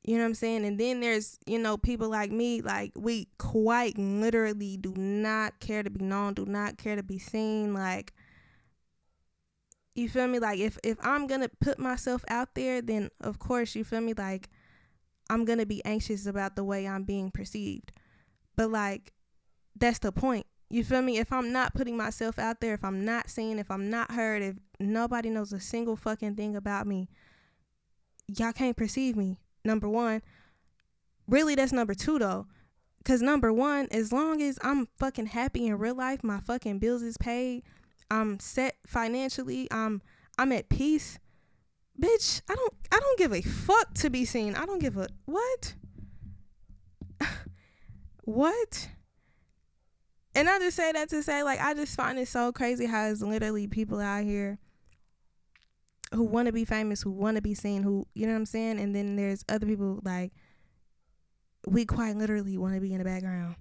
you know what I'm saying? And then there's, people like me, like, we quite literally do not care to be known, do not care to be seen. Like, you feel me? Like, if I'm going to put myself out there, then of course, you feel me? Like, I'm going to be anxious about the way I'm being perceived. But like, that's the point. You feel me? If I'm not putting myself out there, if I'm not seen, if I'm not heard, if nobody knows a single fucking thing about me, y'all can't perceive me. Number one. Really, that's number two, though. Because number one, as long as I'm fucking happy in real life, my fucking bills is paid, I'm set financially, I'm at peace, bitch, I don't give a fuck to be seen. I don't give a what? What? And I just say that to say, like, I just find it so crazy how it's literally people out here who want to be famous, who want to be seen, who, you know what I'm saying? And then there's other people, like, we quite literally want to be in the background.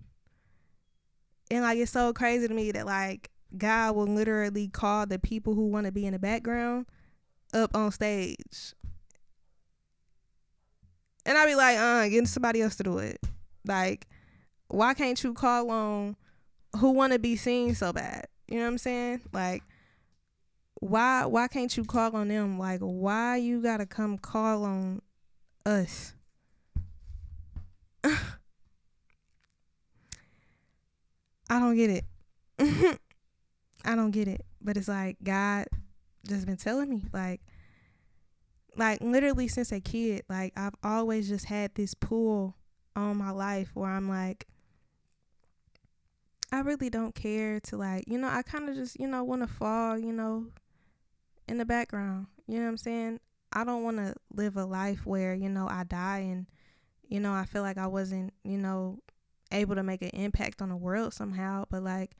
And, like, it's so crazy to me that, like, God will literally call the people who want to be in the background up on stage. And I be like, getting somebody else to do it. Like, why can't you call on who want to be seen so bad? You know what I'm saying? Like, why can't you call on them? Like, why you gotta come call on us? I don't get it. I don't get it. But it's like God just been telling me, like literally since a kid, like I've always just had this pull on my life where I'm like, I really don't care to, like, I kind of just, want to fall, in the background. You know what I'm saying? I don't want to live a life where, I die and, I feel like I wasn't, able to make an impact on the world somehow. But like,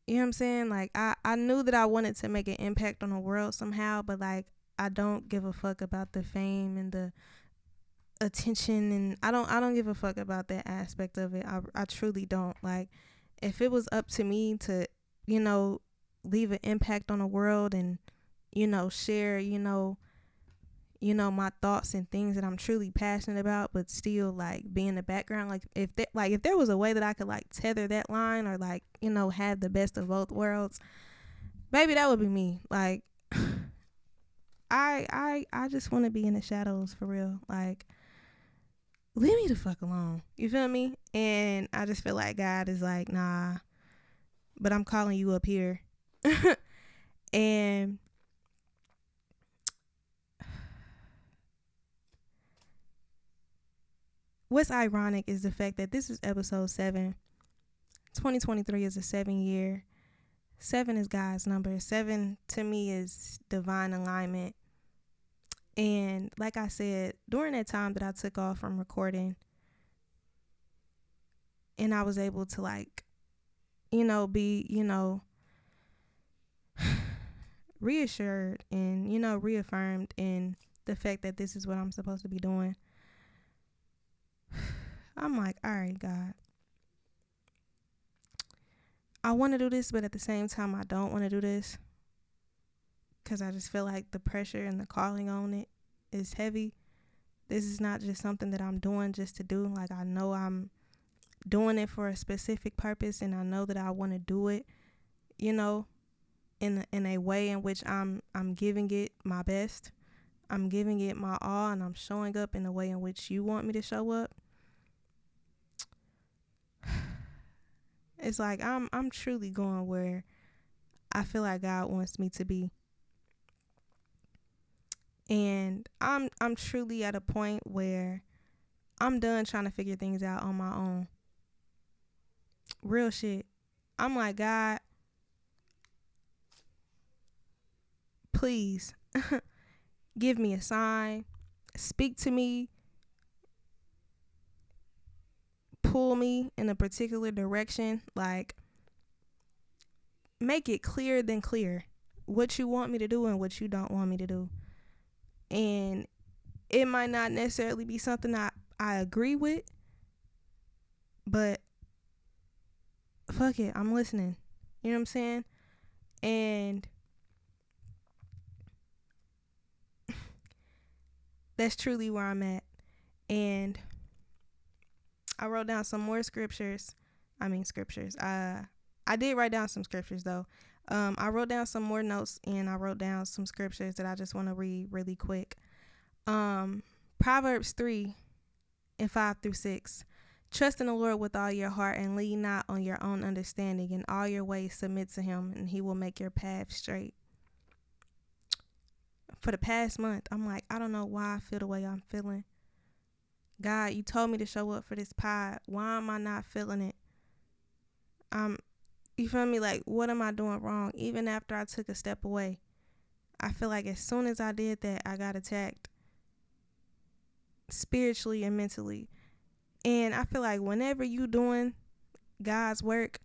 you know what I'm saying? Like I knew that I wanted to make an impact on the world somehow, but like I don't give a fuck about the fame and the attention, and I don't give a fuck about that aspect of it. I truly don't. Like, if it was up to me to, leave an impact on the world and, share, my thoughts and things that I'm truly passionate about, but still like be in the background. Like if there was a way that I could like tether that line, or like, have the best of both worlds, maybe that would be me. Like I just want to be in the shadows for real. Like, leave me the fuck alone. You feel me? And I just feel like God is like, nah, but I'm calling you up here. And what's ironic is the fact that this is episode 7. 2023 is a 7-year. 7 is God's number. 7 to me is divine alignment. And like I said, during that time that I took off from recording, and I was able to like, be, reassured and, reaffirmed in the fact that this is what I'm supposed to be doing. I'm like, all right, God, I want to do this, but at the same time, I don't want to do this, because I just feel like the pressure and the calling on it is heavy. This is not just something that I'm doing just to do. Like, I know I'm doing it for a specific purpose, and I know that I want to do it, in a way in which I'm giving it my best. I'm giving it my all, and I'm showing up in the way in which you want me to show up. It's like I'm truly going where I feel like God wants me to be. And I'm truly at a point where I'm done trying to figure things out on my own. Real shit. I'm like, God, please give me a sign. Speak to me. Pull me in a particular direction. Like, make it clearer than clear what you want me to do and what you don't want me to do. And it might not necessarily be something I agree with, but fuck it, I'm listening. You know what I'm saying? And that's truly where I'm at. And I wrote down some more scriptures. I did write down some scriptures though. I wrote down some more notes, and I wrote down some scriptures that I just want to read really quick. Proverbs 3:5-6. Trust in the Lord with all your heart, and lean not on your own understanding. In all your ways submit to him, and he will make your path straight. For the past month, I'm like, I don't know why I feel the way I'm feeling. God, you told me to show up for this pod. Why am I not feeling it? You feel me? Like, what am I doing wrong? Even after I took a step away, I feel like as soon as I did that, I got attacked spiritually and mentally. And I feel like whenever you doing God's work,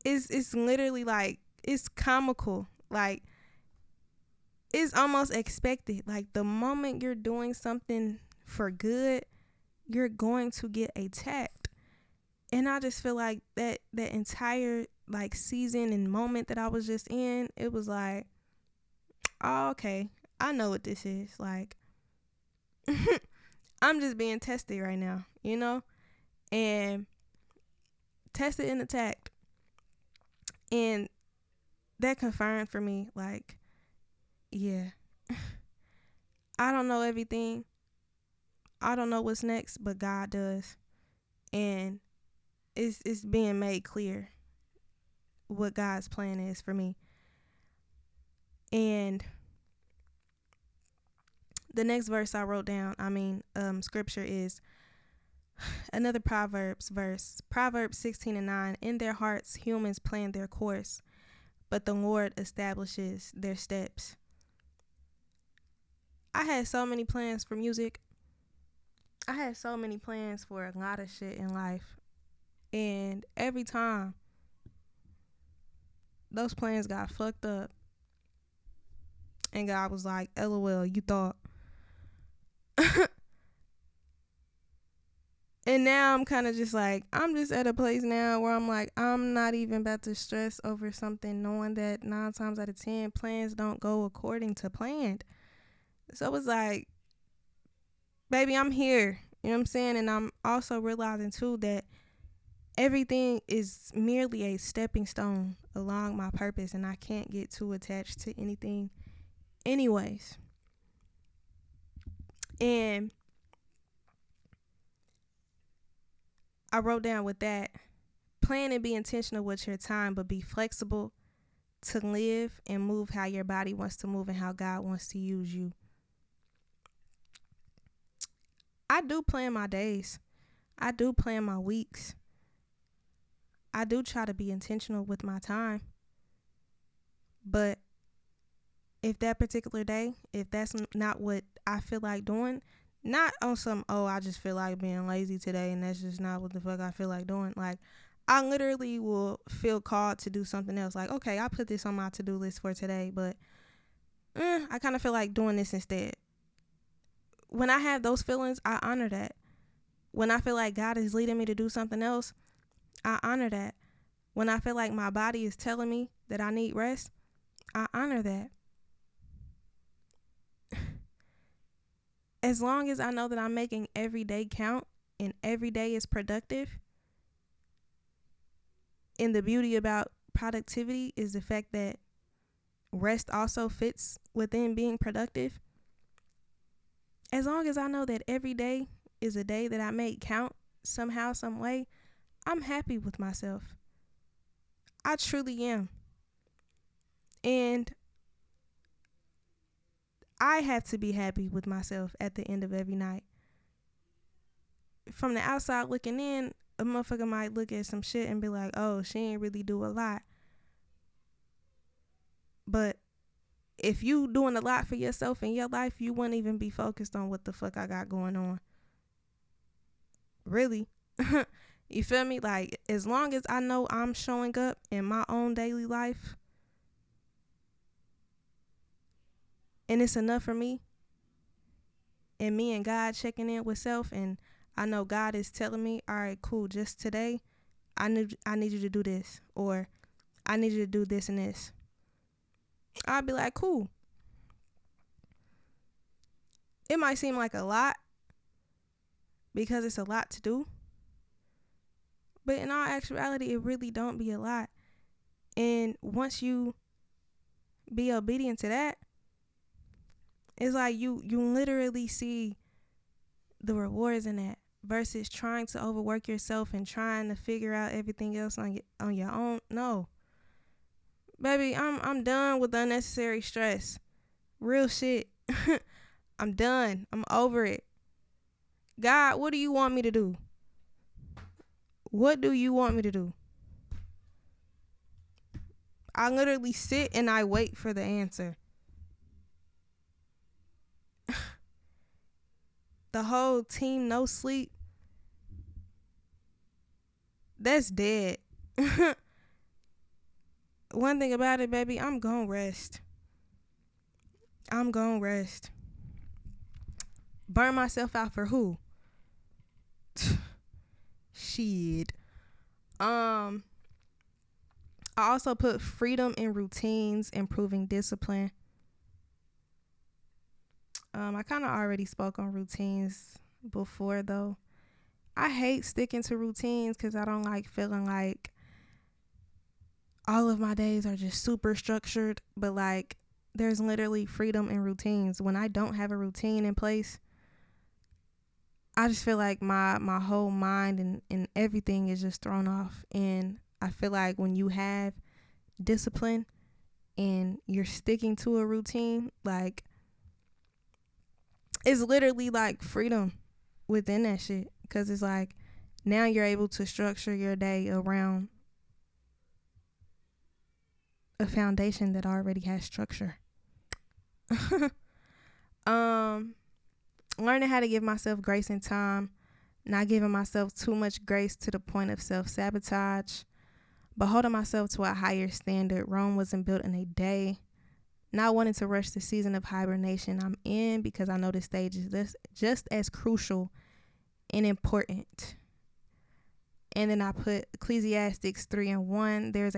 it's literally like, it's comical. Like, it's almost expected. Like, the moment you're doing something for good, you're going to get attacked. And I just feel like that entire like season and moment that I was just in, it was like, oh, okay, I know what this is. Like, I'm just being tested right now, and tested and attacked. And that confirmed for me, like, yeah, I don't know everything. I don't know what's next, but God does. And it's being made clear what God's plan is for me. And the next verse I wrote down, scripture is another Proverbs verse. Proverbs 16:9. In their hearts, humans plan their course, but the Lord establishes their steps. I had so many plans for music. I had so many plans for a lot of shit in life. And every time those plans got fucked up, and God was like, LOL, you thought. And now I'm kind of just like, I'm just at a place now where I'm like, I'm not even about to stress over something, knowing that 9 times out of 10 plans don't go according to planned. So it's like, baby, I'm here. You know what I'm saying? And I'm also realizing too that everything is merely a stepping stone along my purpose, and I can't get too attached to anything anyways. And I wrote down with that, plan and be intentional with your time, but be flexible to live and move how your body wants to move and how God wants to use you. I do plan my days. I do plan my weeks. I do try to be intentional with my time. But if that particular day, if that's not what I feel like doing, not on some, I just feel like being lazy today and that's just not what the fuck I feel like doing. Like, I literally will feel called to do something else. Like, okay, I put this on my to-do list for today, but I kind of feel like doing this instead. When I have those feelings, I honor that. When I feel like God is leading me to do something else, I honor that. When I feel like my body is telling me that I need rest, I honor that. As long as I know that I'm making every day count and every day is productive. And the beauty about productivity is the fact that rest also fits within being productive. As long as I know that every day is a day that I make count somehow, some way, I'm happy with myself. I truly am. And I have to be happy with myself at the end of every night. From the outside looking in, a motherfucker might look at some shit and be like, oh, she ain't really do a lot. But if you doing a lot for yourself in your life, you wouldn't even be focused on what the fuck I got going on. Really. You feel me? Like, as long as I know I'm showing up in my own daily life and it's enough for me, and me and God checking in with self, and I know God is telling me, all right, cool, just today, I need you to do this, or I need you to do this and this. I'll be like, cool. It might seem like a lot because it's a lot to do, but in all actuality, it really don't be a lot. And once you be obedient to that, it's like you literally see the rewards in that versus trying to overwork yourself and trying to figure out everything else on your own. No. Baby, I'm done with unnecessary stress. Real shit. I'm done. I'm over it. God, what do you want me to do? What do you want me to do? I literally sit and I wait for the answer. The whole team no sleep, that's dead. One thing about it, baby, I'm gonna rest. Burn myself out for who? Shit. I also put freedom in routines, improving discipline. I kind of already spoke on routines before, though. I hate sticking to routines because I don't like feeling like all of my days are just super structured, but like there's literally freedom in routines. When I don't have a routine in place, I just feel like my whole mind and everything is just thrown off. And I feel like when you have discipline and you're sticking to a routine, like, it's literally like freedom within that shit. Because it's like now you're able to structure your day around a foundation that already has structure. Learning how to give myself grace and time, not giving myself too much grace to the point of self-sabotage, but holding myself to a higher standard. Rome wasn't built in a day. Not wanting to rush the season of hibernation I'm in, because I know this stage is just as crucial and important. And then I put Ecclesiastes 3:1. There is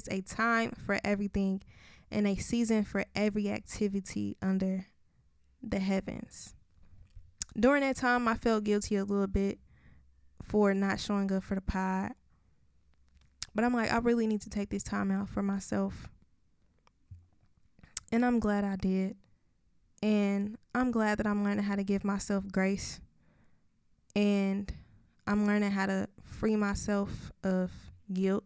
a time for everything, and a season for every activity under the heavens. During that time, I felt guilty a little bit for not showing up for the pod. But I'm like, I really need to take this time out for myself. And I'm glad I did. And I'm glad that I'm learning how to give myself grace. And I'm learning how to free myself of guilt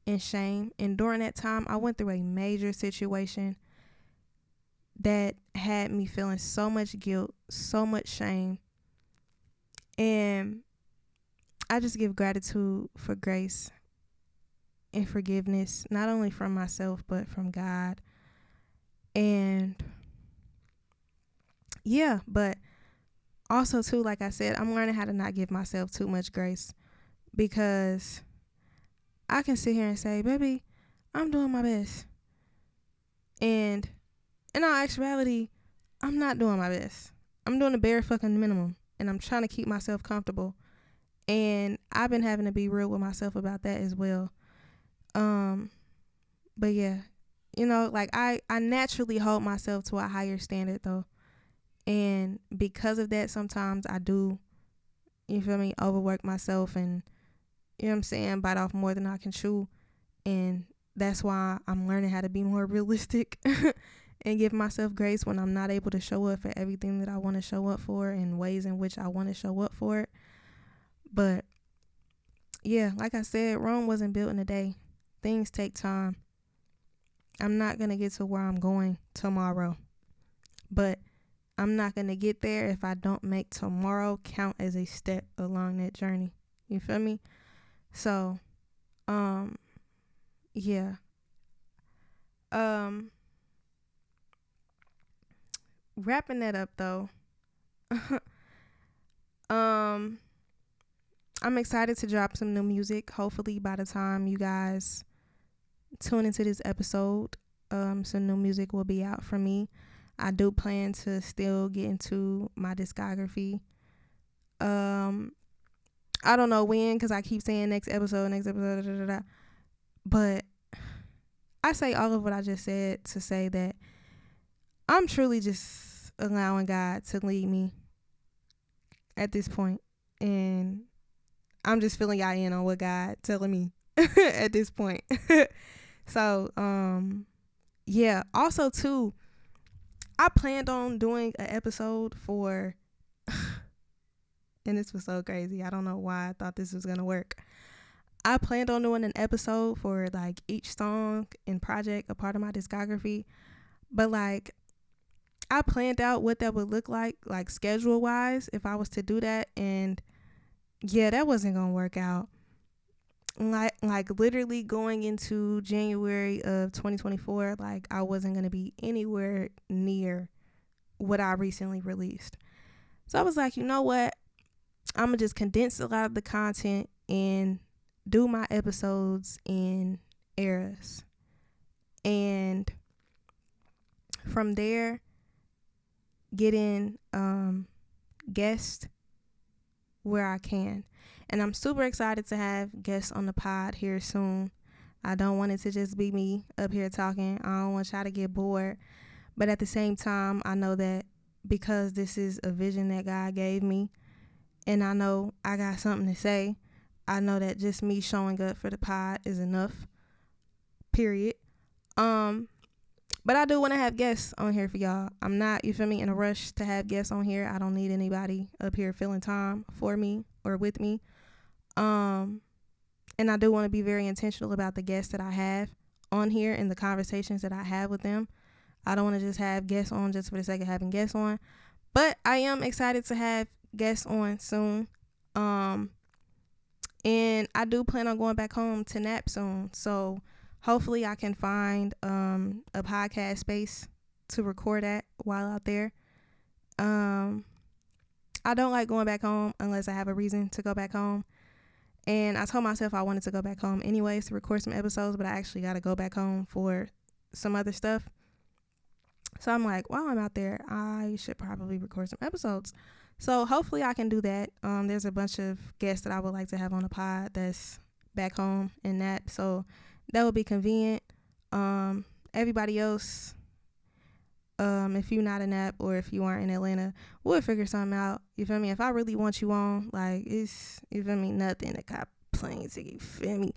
and shame. And during that time, I went through a major situation that had me feeling so much guilt, so much shame. And I just give gratitude for grace and forgiveness, not only from myself, but from God. And yeah, but also too, like I said, I'm learning how to not give myself too much grace, because I can sit here and say, baby, I'm doing my best. And in all actuality, I'm not doing my best. I'm doing the bare fucking minimum, and I'm trying to keep myself comfortable. And I've been having to be real with myself about that as well. But yeah, like I naturally hold myself to a higher standard though. And because of that, sometimes I do, you feel me, overwork myself and, you know what I'm saying, bite off more than I can chew. And that's why I'm learning how to be more realistic and give myself grace when I'm not able to show up for everything that I want to show up for in ways in which I want to show up for it. But yeah, like I said, Rome wasn't built in a day. Things take time. I'm not going to get to where I'm going tomorrow, but I'm not going to get there if I don't make tomorrow count as a step along that journey. You feel me? So, yeah. Wrapping that up though. I'm excited to drop some new music. Hopefully by the time you guys tune into this episode, some new music will be out from me. I do plan to still get into my discography. I don't know when, because I keep saying next episode, but I say all of what I just said to say that I'm truly just allowing God to lead me at this point. And I'm just feeling y'all in on what God telling me at this point. So, yeah. Also, too, I planned on doing an episode for, and this was so crazy. I don't know why I thought this was going to work. I planned on doing an episode for like each song and project, a part of my discography. But like, I planned out what that would look like schedule wise, if I was to do that. And yeah, that wasn't going to work out. Like literally going into January of 2024, like I wasn't going to be anywhere near what I recently released. So I was like, you know what? I'm going to just condense a lot of the content and do my episodes in eras. And from there, get in guests where I can. And I'm super excited to have guests on the pod here soon. I don't want it to just be me up here talking. I don't want y'all to get bored. But at the same time, I know that because this is a vision that God gave me, and I know I got something to say, I know that just me showing up for the pod is enough. Period. But But I do want to have guests on here for y'all. I'm not, you feel me, in a rush to have guests on here. I don't need anybody up here filling time for me or with me. And I do want to be very intentional about the guests that I have on here and the conversations that I have with them. I don't want to just have guests on just for the sake of having guests on. But I am excited to have guests on soon. And I do plan on going back home to nap soon. So hopefully I can find a podcast space to record at while out there. I don't like going back home unless I have a reason to go back home. And I told myself I wanted to go back home anyways to record some episodes, but I actually got to go back home for some other stuff. So I'm like, while I'm out there, I should probably record some episodes. So hopefully I can do that. There's a bunch of guests that I would like to have on the pod that's back home and that. So that would be convenient. Everybody else, if you're not in Nap or if you aren't in Atlanta, we'll figure something out. You feel me? If I really want you on, like, it's, you feel me, nothing to cop plane ticket, you feel me?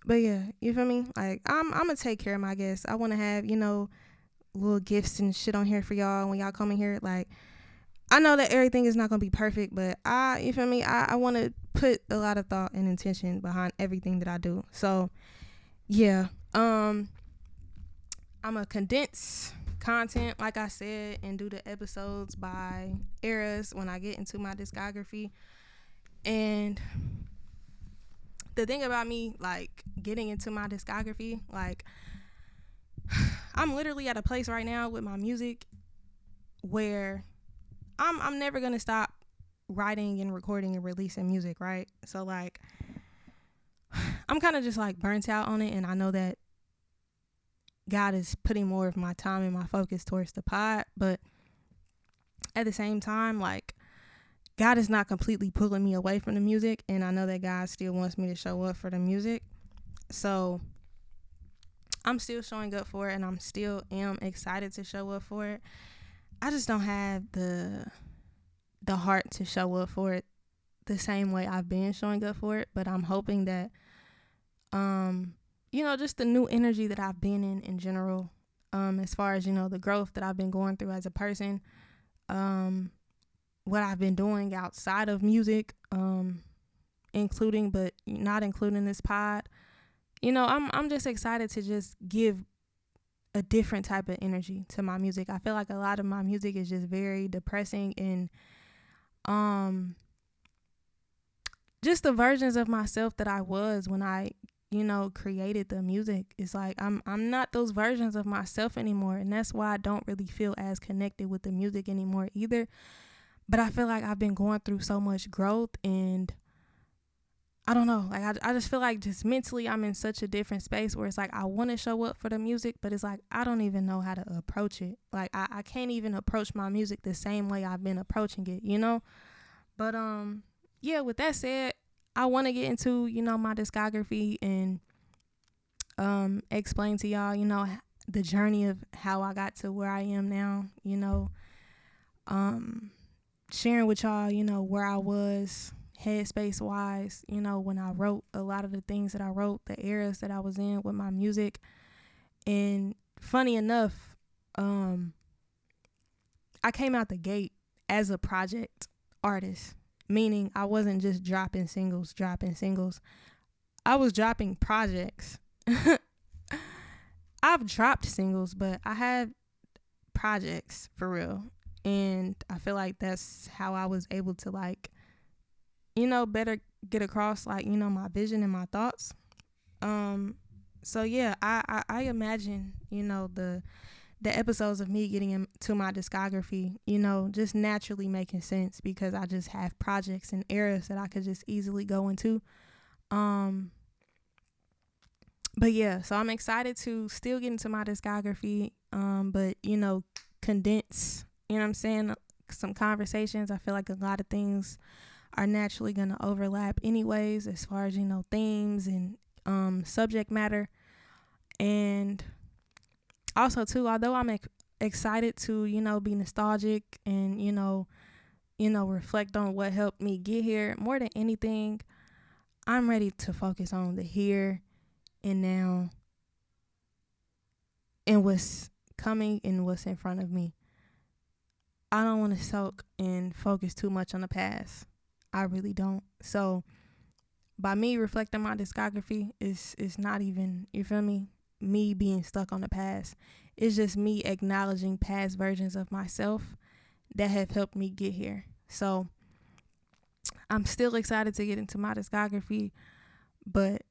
But yeah, you feel me? Like, I'm gonna take care of my guests. I want to have, you know, little gifts and shit on here for y'all when y'all come in here. Like, I know that everything is not gonna be perfect, but you feel me? I want to put a lot of thought and intention behind everything that I do. So yeah, I'm gonna condense content, like I said, and do the episodes by eras when I get into my discography. And the thing about me, like, getting into my discography, like, I'm literally at a place right now with my music where I'm never gonna stop writing and recording and releasing music, right? So, like, I'm kind of just, like, burnt out on it, and I know that God is putting more of my time and my focus towards the pod, but at the same time, like, God is not completely pulling me away from the music, and I know that God still wants me to show up for the music. So I'm still showing up for it, and I'm still am excited to show up for it. I just don't have the heart to show up for it the same way I've been showing up for it, but I'm hoping that you know, just the new energy that I've been in general, as far as, you know, the growth that I've been going through as a person, what I've been doing outside of music, including but not including this pod. You know, I'm just excited to just give a different type of energy to my music. I feel like a lot of my music is just very depressing, and just the versions of myself that I was when I, you know, created the music. It's like I'm not those versions of myself anymore, and that's why I don't really feel as connected with the music anymore either. But I feel like I've been going through so much growth, and I don't know, like I just feel like just mentally I'm in such a different space where it's like I want to show up for the music, but it's like I don't even know how to approach it. Like I can't even approach my music the same way I've been approaching it, you know? But yeah, with that said, I want to get into, you know, my discography and explain to y'all, you know, the journey of how I got to where I am now, you know, sharing with y'all, you know, where I was headspace wise, you know, when I wrote a lot of the things that I wrote, the eras that I was in with my music. And funny enough, I came out the gate as a project artist, meaning I wasn't just dropping singles. I was dropping projects. I've dropped singles, but I had projects for real. And I feel like that's how I was able to, like, you know, better get across, like, you know, my vision and my thoughts. So yeah, I imagine, you know, the episodes of me getting into my discography, you know, just naturally making sense because I just have projects and eras that I could just easily go into. But yeah, so I'm excited to still get into my discography, but, you know, condense, you know what I'm saying, some conversations. I feel like a lot of things are naturally going to overlap anyways, as far as, you know, themes and subject matter. And also too, although I'm excited to, you know, be nostalgic and, you know, reflect on what helped me get here, more than anything, I'm ready to focus on the here and now in what's coming and what's in front of me. I don't want to soak and focus too much on the past. I really don't. So by me reflecting my discography, is not even, you feel me being stuck on the past. It's just me acknowledging past versions of myself that have helped me get here. So I'm still excited to get into my discography, but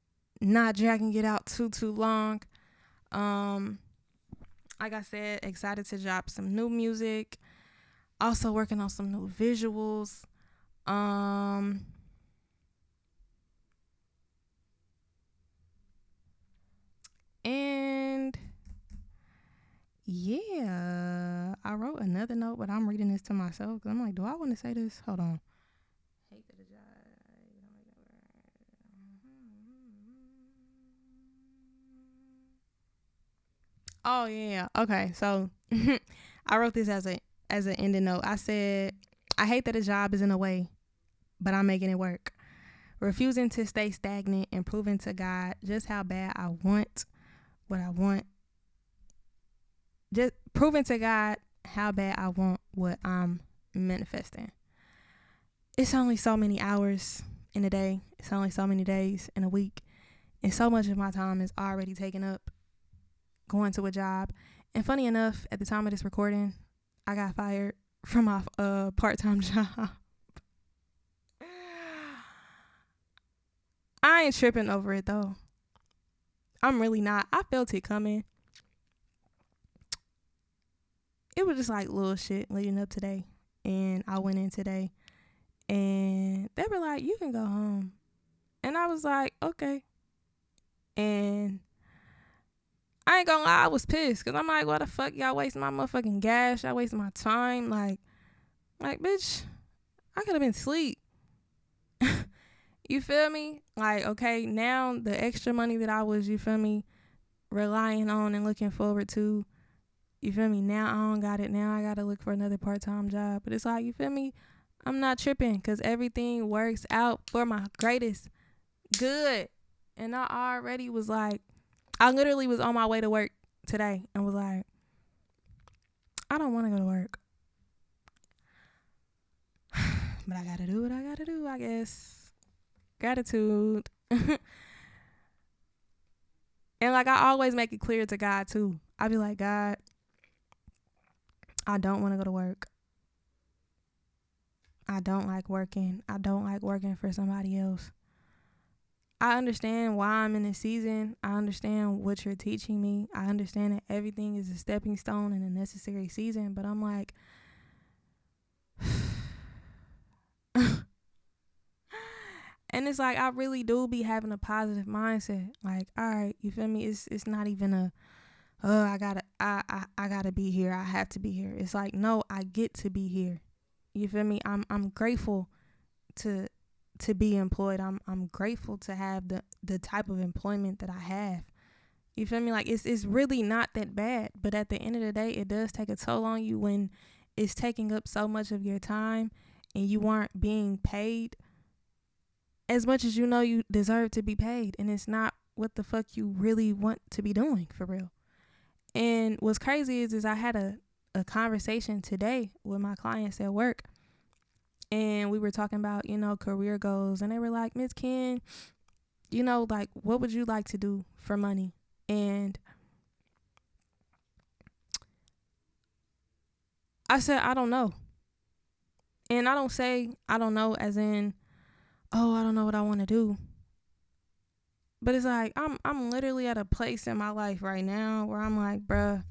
not dragging it out too long. Like I said, excited to drop some new music. Also working on some new visuals. And yeah, I wrote another note, but I'm reading this to myself because I'm like, do I want to say this? Hold on. Hate that Oh yeah. Okay. So I wrote this as an ending note. I said, I hate that a job is in a way, but I'm making it work. Refusing to stay stagnant and proving to God just how bad I want what I want. Just proving to God how bad I want what I'm manifesting. It's only so many hours in a day. It's only so many days in a week. And so much of my time is already taken up going to a job. And funny enough, at the time of this recording, I got fired from my part-time job. I ain't tripping over it though. I'm really not. I felt it coming. It was just like little shit leading up today. And I went in today and they were like, you can go home. And I was like, okay. And I ain't gonna lie, I was pissed. Cause I'm like, what the fuck? Y'all wasting my motherfucking gas. Y'all wasting my time. Like, bitch, I could have been asleep. You feel me? Like, okay, now the extra money that I was, you feel me, relying on and looking forward to, you feel me, now I don't got it. Now I got to look for another part-time job. But it's like, you feel me, I'm not tripping because everything works out for my greatest good. And I already was like, I literally was on my way to work today and was like, I don't want to go to work. But I got to do what I got to do, I guess. Gratitude. And like, I always make it clear to God too. I be like, God, I don't want to go to work. I don't like working. I don't like working for somebody else. I understand why I'm in this season. I understand what you're teaching me. I understand that everything is a stepping stone and a necessary season. But I'm like, and it's like, I really do be having a positive mindset. Like, all right, you feel me? It's not even a, I gotta be here. I have to be here. It's like, no, I get to be here. You feel me? I'm grateful to be employed. I'm grateful to have the type of employment that I have. You feel me? Like, it's really not that bad. But at the end of the day, it does take a toll on you when it's taking up so much of your time and you aren't being paid as much as you know you deserve to be paid. And it's not what the fuck you really want to be doing for real. And what's crazy is I had a conversation today with my clients at work. And we were talking about, career goals. And they were like, Ms. Ken, like, what would you like to do for money? And I said, I don't know. And I don't say I don't know as in, oh, I don't know what I want to do. But it's like, I'm literally at a place in my life right now where I'm like, bruh,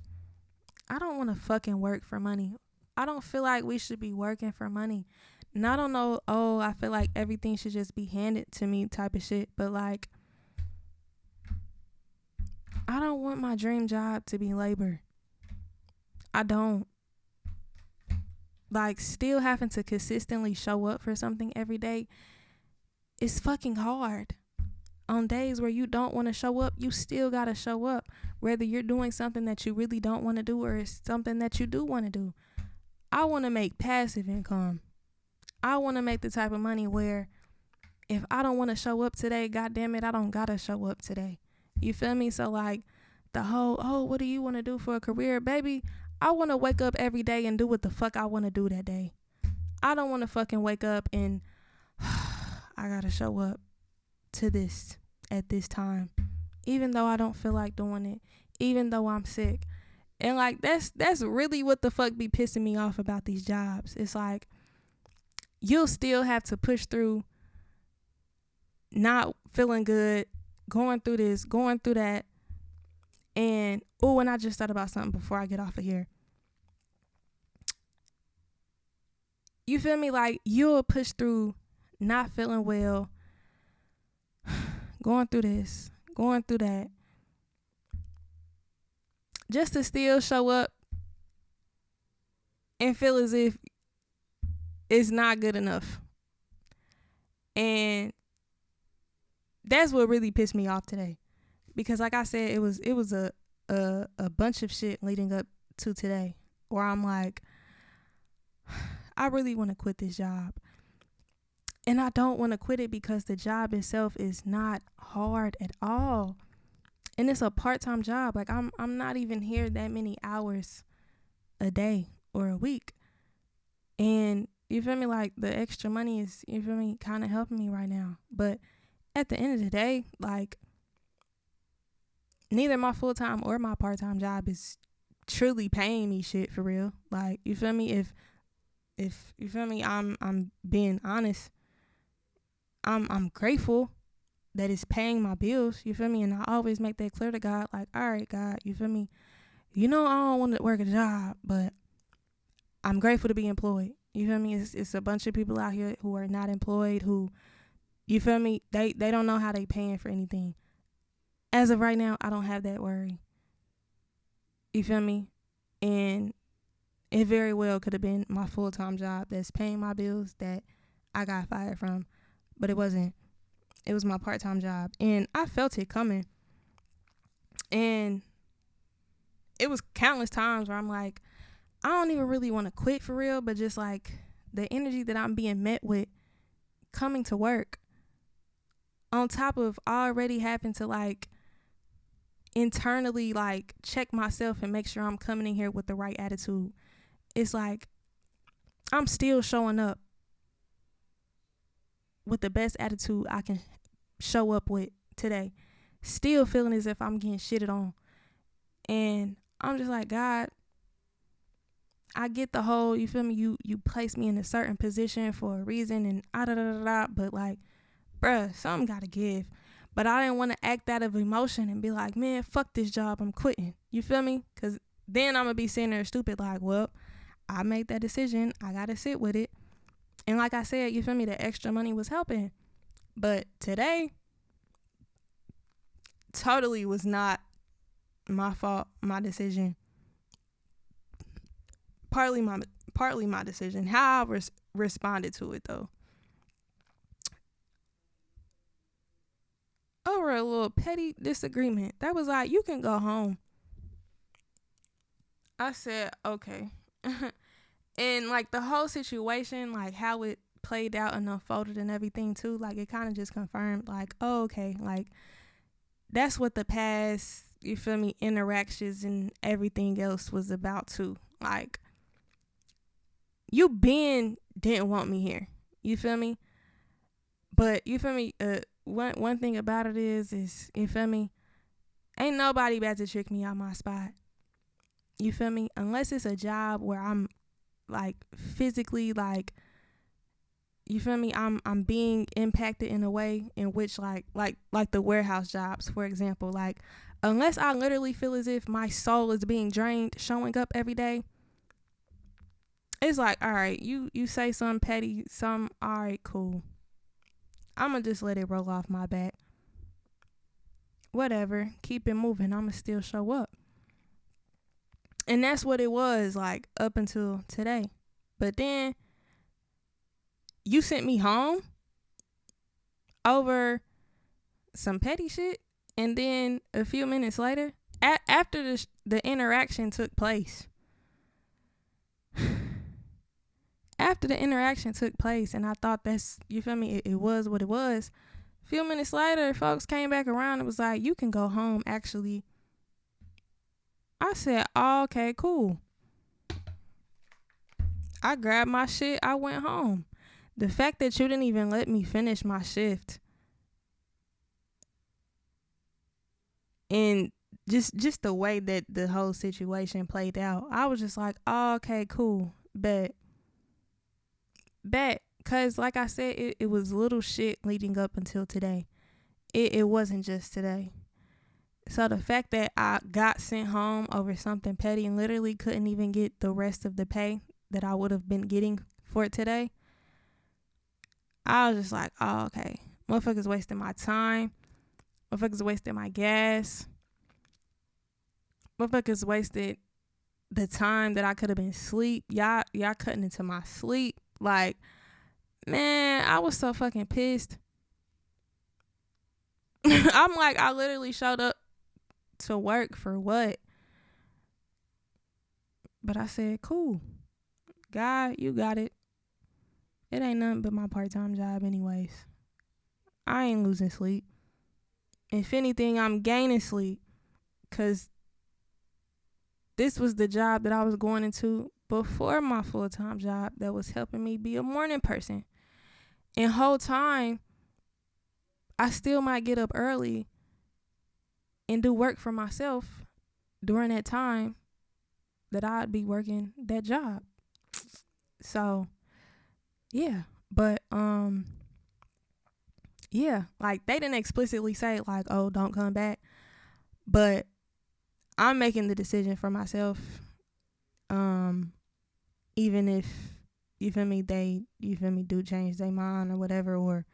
I don't want to fucking work for money. I don't feel like we should be working for money. And I don't know, I feel like everything should just be handed to me type of shit. But like, I don't want my dream job to be labor. I don't. Like, still having to consistently show up for something every day is fucking hard. On days where you don't want to show up, you still got to show up. Whether you're doing something that you really don't want to do or it's something that you do want to do. I want to make passive income. I want to make the type of money where if I don't want to show up today, God damn it, I don't got to show up today. You feel me? So like, the whole, oh, what do you want to do for a career? Baby, I want to wake up every day and do what the fuck I want to do that day. I don't want to fucking wake up and I gotta show up to this at this time, even though I don't feel like doing it, even though I'm sick. And like that's really what the fuck be pissing me off about these jobs. It's like you'll still have to push through not feeling good, going through this, going through that. And and I just thought about something before I get off of here. You feel me? Like you'll push through not feeling well, going through this, going through that, just to still show up and feel as if it's not good enough. And that's what really pissed me off today. Because like I said, it was a bunch of shit leading up to today where I'm like, I really want to quit this job. And I don't want to quit it because the job itself is not hard at all. And it's a part-time job. Like I'm not even here that many hours a day or a week. And you feel me? Like the extra money is, you feel me, kind of helping me right now. But at the end of the day, like neither my full-time or my part-time job is truly paying me shit for real. Like, you feel me? If you feel me, I'm being honest. I'm grateful that it's paying my bills, you feel me? And I always make that clear to God, like, all right, God, you feel me? You know I don't want to work a job, but I'm grateful to be employed. You feel me? It's a bunch of people out here who are not employed, who, you feel me? They don't know how they paying for anything. As of right now, I don't have that worry. You feel me? And it very well could have been my full-time job that's paying my bills that I got fired from, but it wasn't. It was my part-time job, and I felt it coming. And it was countless times where I'm like, I don't even really want to quit for real, but just like the energy that I'm being met with coming to work, on top of already having to like internally like check myself and make sure I'm coming in here with the right attitude. It's like I'm still showing up with the best attitude I can show up with today, still feeling as if I'm getting shitted on. And I'm just like, God, I get the whole, you feel me, you place me in a certain position for a reason and but like, bruh, something gotta give. But I didn't want to act out of emotion and be like, man, fuck this job, I'm quitting. You feel me? Because then I'm gonna be sitting there stupid like, well, I made that decision, I gotta sit with it. And like I said, you feel me, the extra money was helping. But today, totally was not my fault, my decision. Partly my decision. How I responded to it, though. Over a little petty disagreement. That was like, you can go home. I said, okay. And like the whole situation, like how it played out and unfolded and everything too, like it kind of just confirmed like, oh, okay, like that's what the past, you feel me, interactions and everything else was about too. Like you didn't want me here, you feel me? But you feel me, one thing about it is you feel me, ain't nobody about to trick me out my spot. You feel me? Unless it's a job where I'm like physically like, you feel me, I'm being impacted in a way in which like the warehouse jobs, for example, like unless I literally feel as if my soul is being drained showing up every day, it's like, all right, you say something petty, all right, cool, I'm gonna just let it roll off my back, whatever, keep it moving, I'm gonna still show up. And that's what it was like up until today. But then you sent me home over some petty shit. And then a few minutes later, after the interaction took place, after the interaction took place, and I thought that's, you feel me, it was what it was. A few minutes later, folks came back around and was like, you can go home, actually. I said, oh, okay, cool. I grabbed my shit. I went home. The fact that you didn't even let me finish my shift and just the way that the whole situation played out, I was just like, oh, okay, cool. Bet. Because, like I said, it was little shit leading up until today. It wasn't just today. So the fact that I got sent home over something petty and literally couldn't even get the rest of the pay that I would have been getting for today, I was just like, oh, okay. Motherfuckers wasting my time. Motherfuckers wasted my gas. Motherfuckers wasted the time that I could have been asleep. Y'all cutting into my sleep. Like, man, I was so fucking pissed. I'm like, I literally showed up to work for what? But I said, cool. God, you got it. It ain't nothing but my part-time job anyways. I ain't losing sleep. If anything, I'm gaining sleep. Because this was the job that I was going into before my full-time job that was helping me be a morning person. And whole time, I still might get up early and do work for myself during that time that I'd be working that job. So, yeah. But, yeah, like they didn't explicitly say like, oh, don't come back. But I'm making the decision for myself. Even if, you feel me, do change their mind or whatever, or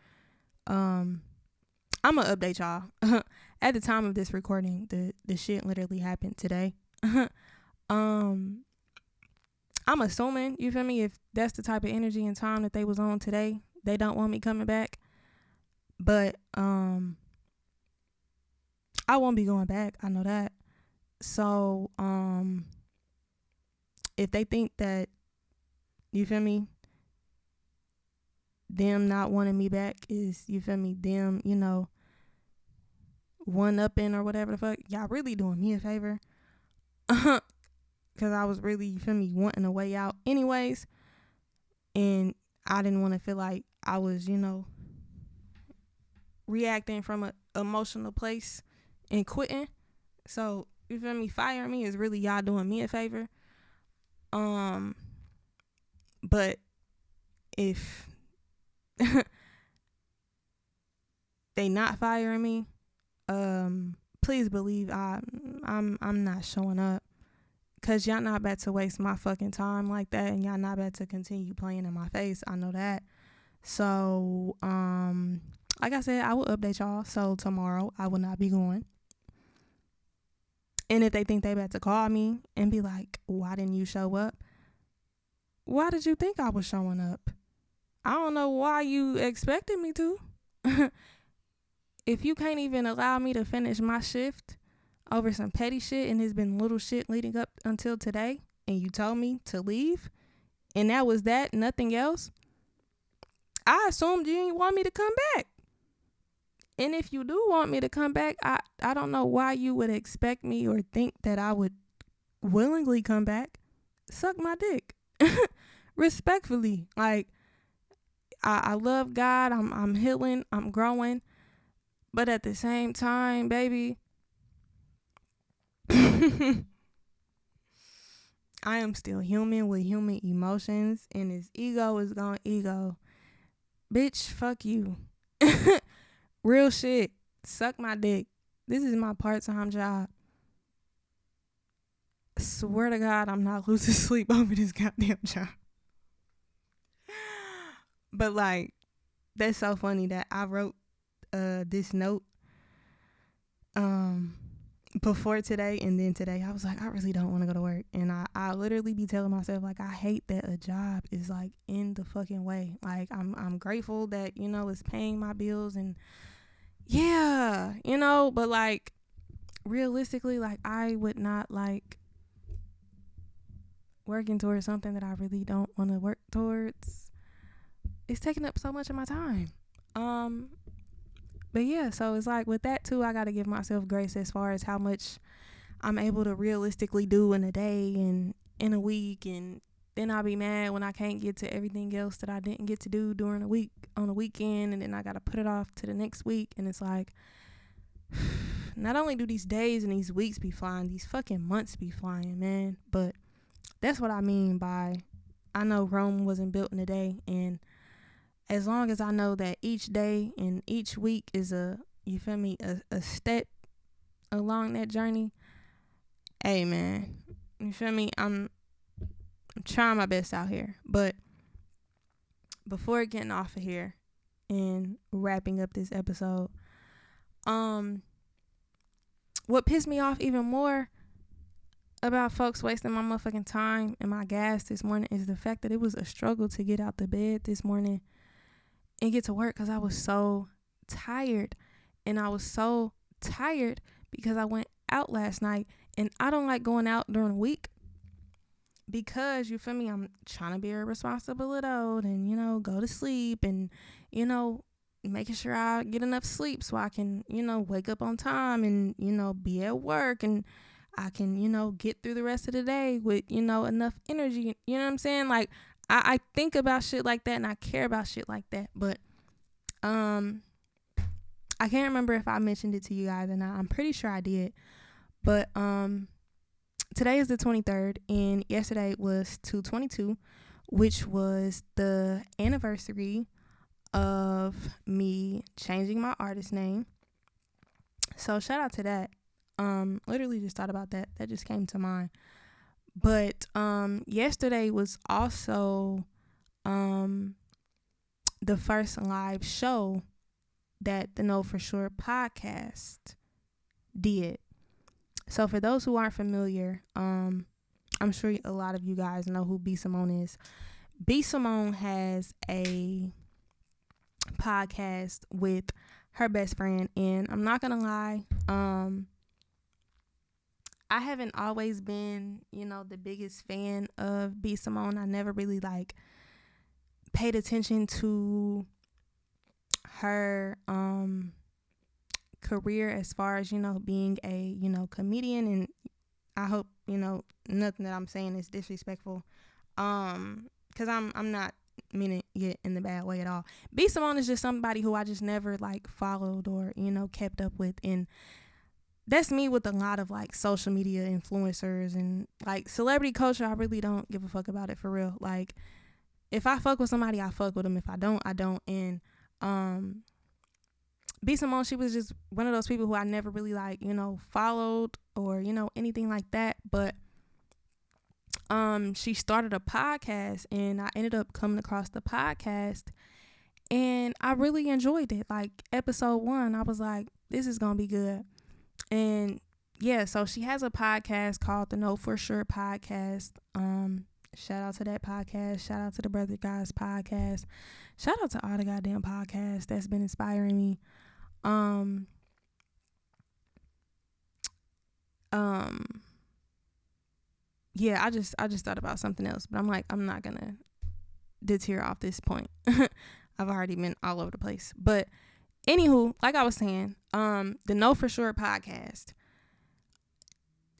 I'm gonna update y'all. At the time of this recording, the shit literally happened today. I'm assuming, you feel me, if that's the type of energy and time that they was on today, they don't want me coming back. But I won't be going back. I know that. So if they think that, you feel me, them not wanting me back is, you feel me, them, you know, one upping or whatever the fuck, y'all really doing me a favor. Because I was really, you feel me, wanting a way out anyways. And I didn't want to feel like I was, you know, reacting from an emotional place and quitting. So, you feel me, firing me is really y'all doing me a favor. But if they not firing me, please believe I'm not showing up. Cause y'all not about to waste my fucking time like that, and y'all not about to continue playing in my face. I know that. So, like I said, I will update y'all. So tomorrow I will not be going. And if they think they about to call me and be like, why didn't you show up? Why did you think I was showing up? I don't know why you expected me to. If you can't even allow me to finish my shift over some petty shit, and it's been little shit leading up until today, and you told me to leave, and that was that, nothing else, I assumed you didn't want me to come back. And if you do want me to come back, I don't know why you would expect me or think that I would willingly come back. Suck my dick. Respectfully. Like, I love God. I'm healing. I'm growing. But at the same time, baby, I am still human with human emotions, and this ego is gonna ego. Bitch, fuck you. Real shit. Suck my dick. This is my part-time job. Swear to God, I'm not losing sleep over this goddamn job. But like, that's so funny that I wrote this note before today, and then today I was like, I really don't want to go to work. And I literally be telling myself, like, I hate that a job is like in the fucking way. Like, I'm grateful that, you know, it's paying my bills, and yeah, you know, but like realistically, like, I would not like working towards something that I really don't want to work towards. It's taking up so much of my time. But yeah, so it's like with that too, I got to give myself grace as far as how much I'm able to realistically do in a day and in a week. And then I'll be mad when I can't get to everything else that I didn't get to do during the week on the weekend, and then I gotta put it off to the next week. And it's like, not only do these days and these weeks be flying, these fucking months be flying, man. But that's what I mean by, I know Rome wasn't built in a day. And as long as I know that each day and each week is a step along that journey, hey man, you feel me? I'm trying my best out here. But before getting off of here and wrapping up this episode, what pissed me off even more about folks wasting my motherfucking time and my gas this morning is the fact that it was a struggle to get out the bed this morning and get to work, because I was so tired. And I was so tired because I went out last night, and I don't like going out during the week because, you feel me, I'm trying to be a responsible adult and, go to sleep and, making sure I get enough sleep so I can, wake up on time and, be at work, and I can, get through the rest of the day with, enough energy. You know what I'm saying? Like, I think about shit like that, and I care about shit like that. But I can't remember if I mentioned it to you guys or not. I'm pretty sure I did. But today is the 23rd, and yesterday was 2/22, which was the anniversary of me changing my artist name. So shout out to that. Literally just thought about that. That just came to mind. But yesterday was also the first live show that the Know For Sure podcast did. So for those who aren't familiar, I'm sure a lot of you guys know who B. Simone is. B. Simone has a podcast with her best friend, and I'm not gonna lie, I haven't always been, the biggest fan of B. Simone. I never really paid attention to her career as far as, being a, comedian. And I hope, nothing that I'm saying is disrespectful. Cause I'm not meaning it in the bad way at all. B. Simone is just somebody who I just never followed or, kept up with. And that's me with a lot of social media influencers and celebrity culture. I really don't give a fuck about it, for real. If I fuck with somebody, I fuck with them. If I don't, I don't. And B. Simone, she was just one of those people who I never really followed or, anything like that. But she started a podcast, and I ended up coming across the podcast, and I really enjoyed it. Episode 1, I was like, this is gonna be good. And yeah, so she has a podcast called the Know For Sure podcast. Shout out to that podcast. Shout out to the Brother Guys podcast. Shout out to all the goddamn podcasts that's been inspiring me. Yeah, I just thought about something else, but I'm not gonna deter off this point. I've already been all over the place. But anywho, like I was saying, the Know For Sure podcast,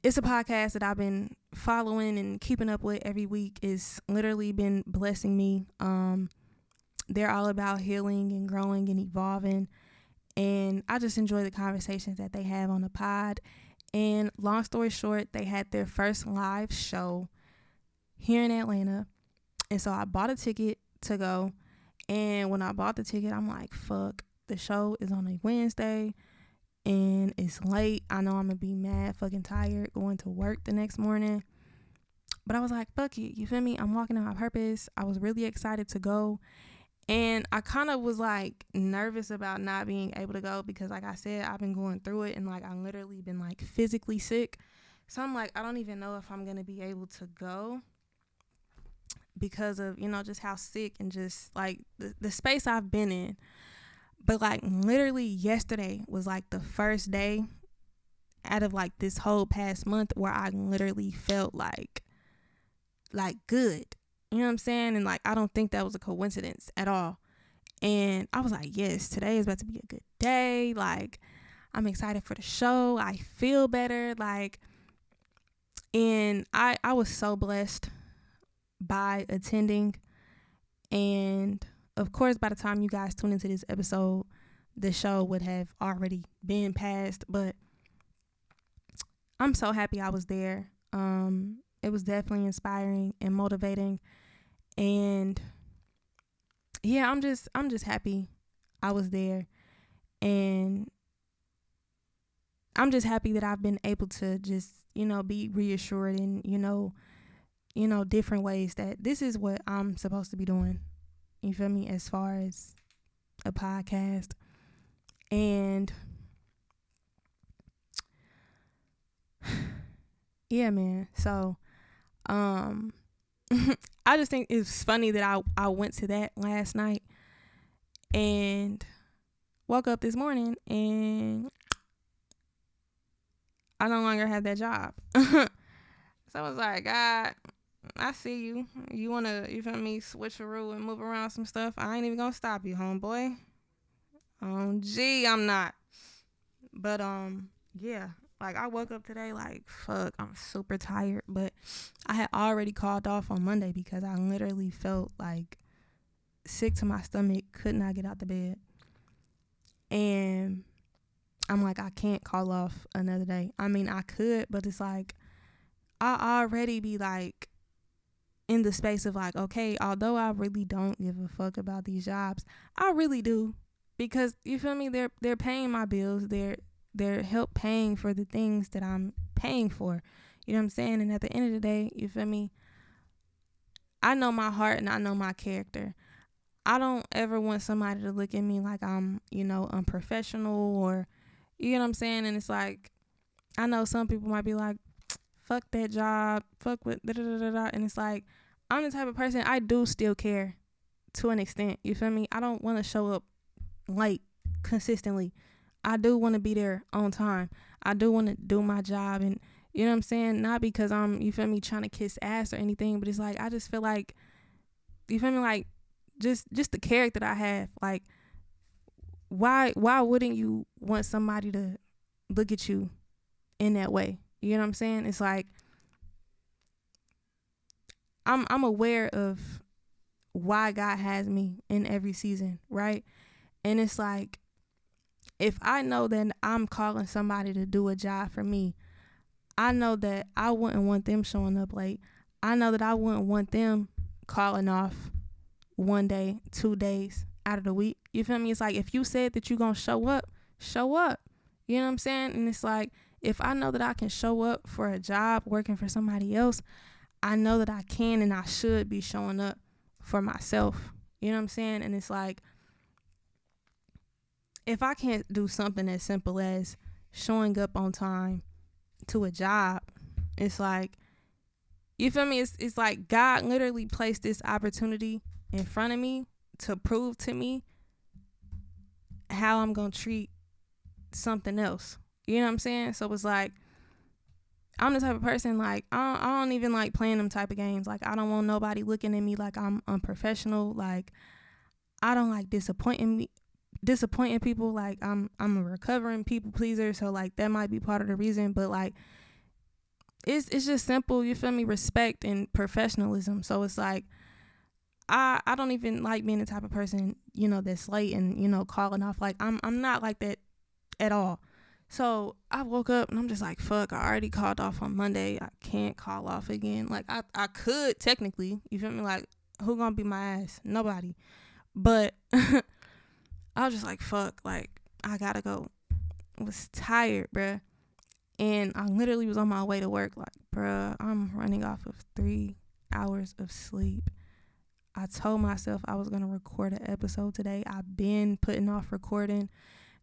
it's a podcast that I've been following and keeping up with every week. It's literally been blessing me. They're all about healing and growing and evolving, and I just enjoy the conversations that they have on the pod. And long story short, they had their first live show here in Atlanta. And so I bought a ticket to go. And when I bought the ticket, I'm like, fuck, the show is on a Wednesday and it's late. I know I'm going to be mad fucking tired going to work the next morning. But I was like, fuck it. You feel me? I'm walking on my purpose. I was really excited to go. And I kind of was nervous about not being able to go because, like I said, I've been going through it, and I literally been physically sick. So I'm I don't even know if I'm going to be able to go because of, just how sick and just the space I've been in. But literally yesterday was the first day out of this whole past month where I literally felt good. You know what I'm saying? And I don't think that was a coincidence at all. And I was like, yes, today is about to be a good day. I'm excited for the show. I feel better. And I was so blessed by attending. And of course, by the time you guys tune into this episode, the show would have already been passed. But I'm so happy I was there. It was definitely inspiring and motivating. And yeah, I'm just happy I was there. And I'm just happy that I've been able to just, be reassured in, different ways that this is what I'm supposed to be doing. You feel me? As far as a podcast. And yeah, man. So, I just think it's funny that I went to that last night and woke up this morning and I no longer have that job. So I was like, God, I see you. You want to, you feel me, switch a rule and move around some stuff. I ain't even going to stop you, homeboy. Gee, I'm not. But, yeah. Like, I woke up today like, fuck, I'm super tired. But I had already called off on Monday because I literally felt like sick to my stomach, could not get out the bed. And I'm like, I can't call off another day. I mean, I could, but it's like, I already be like in the space of like, okay, although I really don't give a fuck about these jobs, I really do. Because, you feel me, they're paying my bills. They're help paying for the things that I'm paying for. You know what I'm saying? And at the end of the day, you feel me, I know my heart and I know my character. I don't ever want somebody to look at me like I'm, unprofessional or, you know what I'm saying? And it's like, I know some people might be like, fuck that job, fuck with da-da-da-da-da. And it's like, I'm the type of person, I do still care to an extent. You feel me? I don't want to show up late consistently. I do want to be there on time. I do want to do my job. And you know what I'm saying? Not because I'm, you feel me, trying to kiss ass or anything, but it's like, I just feel like, you feel me, like, just the character that I have. Like, why wouldn't you want somebody to look at you in that way? You know what I'm saying? It's like, I'm aware of why God has me in every season, right? And it's like, if I know that I'm calling somebody to do a job for me, I know that I wouldn't want them showing up late. I know that I wouldn't want them calling off 1 day, 2 days out of the week. You feel me? It's like, if you said that you're going to show up, show up. You know what I'm saying? And it's like, if I know that I can show up for a job working for somebody else, I know that I can and I should be showing up for myself. You know what I'm saying? And it's like, if I can't do something as simple as showing up on time to a job, it's like, you feel me? It's like God literally placed this opportunity in front of me to prove to me how I'm going to treat something else. You know what I'm saying? So it's like, I'm the type of person, like, I don't even like playing them type of games. Like, I don't want nobody looking at me like I'm unprofessional. Like, I don't like disappointing people. Like, I'm a recovering people pleaser, so like that might be part of the reason. But like, it's just simple, you feel me, respect and professionalism. So it's like, I don't even like being the type of person, that's late and, calling off. Like, I'm not like that at all. So I woke up and I'm just like, fuck, I already called off on Monday. I can't call off again. Like, I could technically, you feel me? Like, who gonna beat my ass? Nobody. But I was just like, fuck, like, I gotta go. I was tired, bruh. And I literally was on my way to work, like, bruh, I'm running off of 3 hours of sleep. I told myself I was going to record an episode today. I've been putting off recording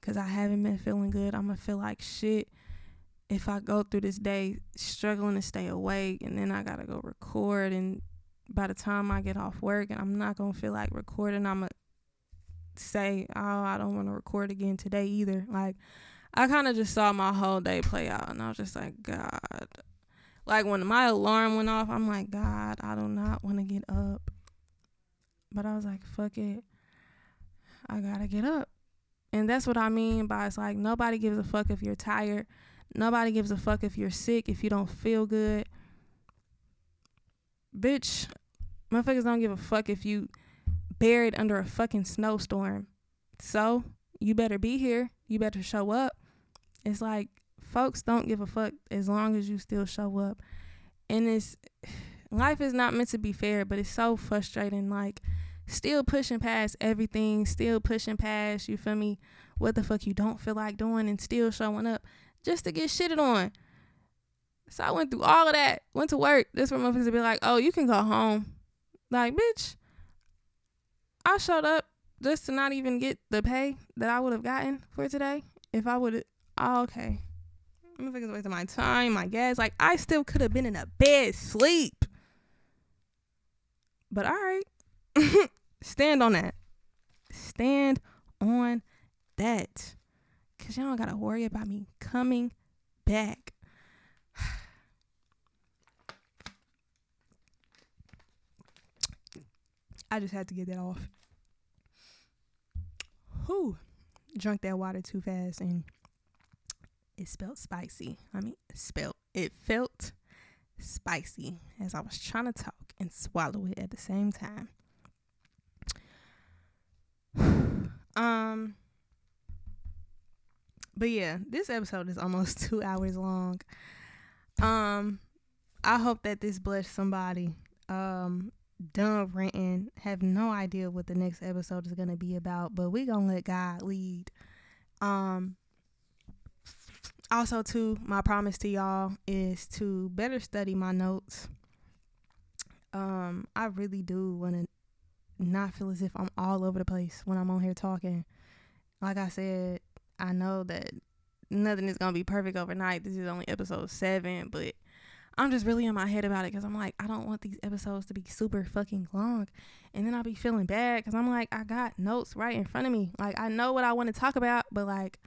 because I haven't been feeling good. I'm going to feel like shit if I go through this day struggling to stay awake, and then I got to go record. And by the time I get off work and I'm not going to feel like recording, I'm going to say, oh, I don't want to record again today either. Like, I kind of just saw my whole day play out, and I was just like, God. Like, when my alarm went off, I'm like, God, I do not want to get up. But I was like, fuck it, I gotta get up. And that's what I mean by, it's like, nobody gives a fuck if you're tired. Nobody gives a fuck if you're sick, if you don't feel good. Bitch, motherfuckers don't give a fuck if you buried under a fucking snowstorm. So you better be here. You better show up. It's like folks don't give a fuck as long as you still show up. And life is not meant to be fair, but it's so frustrating. Like, still pushing past everything, still pushing past, you feel me, what the fuck you don't feel like doing, and still showing up just to get shitted on. So I went through all of that, went to work. This where motherfuckers be like, oh, you can go home. Like, bitch, I showed up just to not even get the pay that I would have gotten for today. If I would have, okay. Motherfuckers wasting my time, my gas. Like, I still could have been in a bed, sleep. But all right. Stand on that. Stand on that. Because y'all don't got to worry about me coming back. I just had to get that off. Whew. Drunk that water too fast and it felt spicy. It felt spicy as I was trying to talk and swallow it at the same time. But yeah, this episode is almost 2 hours long. I hope that this blessed somebody. Done ranting, have no idea what the next episode is going to be about, but we gonna let God lead. Also too, my promise to y'all is to better study my notes. I really do want to not feel as if I'm all over the place when I'm on here talking. Like I said, I know that nothing is gonna be perfect overnight. This is only episode 7, but I'm just really in my head about it because I'm like, I don't want these episodes to be super fucking long. And then I'll be feeling bad because I'm like, I got notes right in front of me. Like, I know what I want to talk about, but like,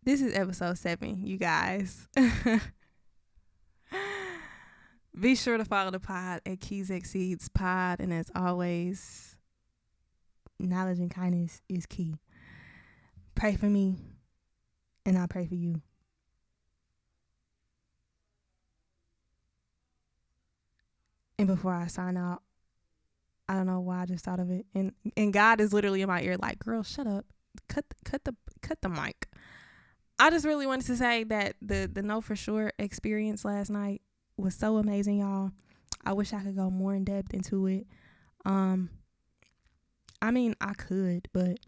this is episode 7, you guys. Be sure to follow the pod at Keys Exceeds Pod. And as always, knowledge and kindness is key. Pray for me, and I pray for you. And before I sign out, I don't know why I just thought of it, and God is literally in my ear, like, girl, shut up, cut the mic. I just really wanted to say that the Know For Sure experience last night was so amazing, y'all. I wish I could go more in depth into it. I could, but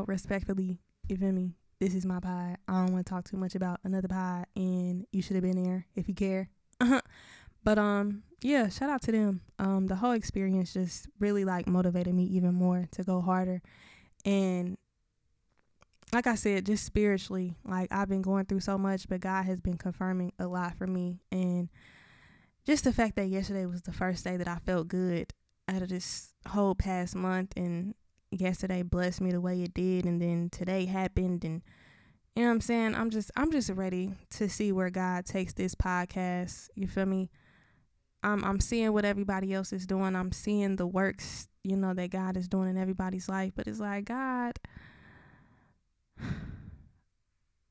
respectfully, you feel me? This is my pod. I don't want to talk too much about another pod, and you should have been there if you care. But yeah, shout out to them. The whole experience just really like motivated me even more to go harder. And like I said, just spiritually, like I've been going through so much, but God has been confirming a lot for me. And just the fact that yesterday was the first day that I felt good out of this whole past month, and yesterday blessed me the way it did, and then today happened, and you know what I'm saying, I'm just ready to see where God takes this podcast. You feel me? I'm seeing what everybody else is doing. I'm seeing the works, that God is doing in everybody's life, but it's like, God,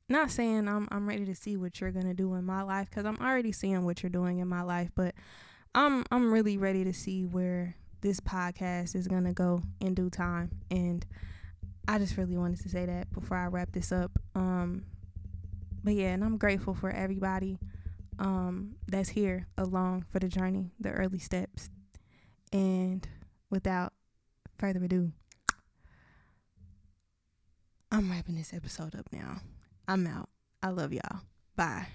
not saying I'm ready to see what you're gonna do in my life, because I'm already seeing what you're doing in my life, but I'm really ready to see where this podcast is gonna go in due time. And I just really wanted to say that before I wrap this up. But yeah, and I'm grateful for everybody that's here along for the journey, the early steps. And without further ado, I'm wrapping this episode up now. I'm out. I love y'all. Bye.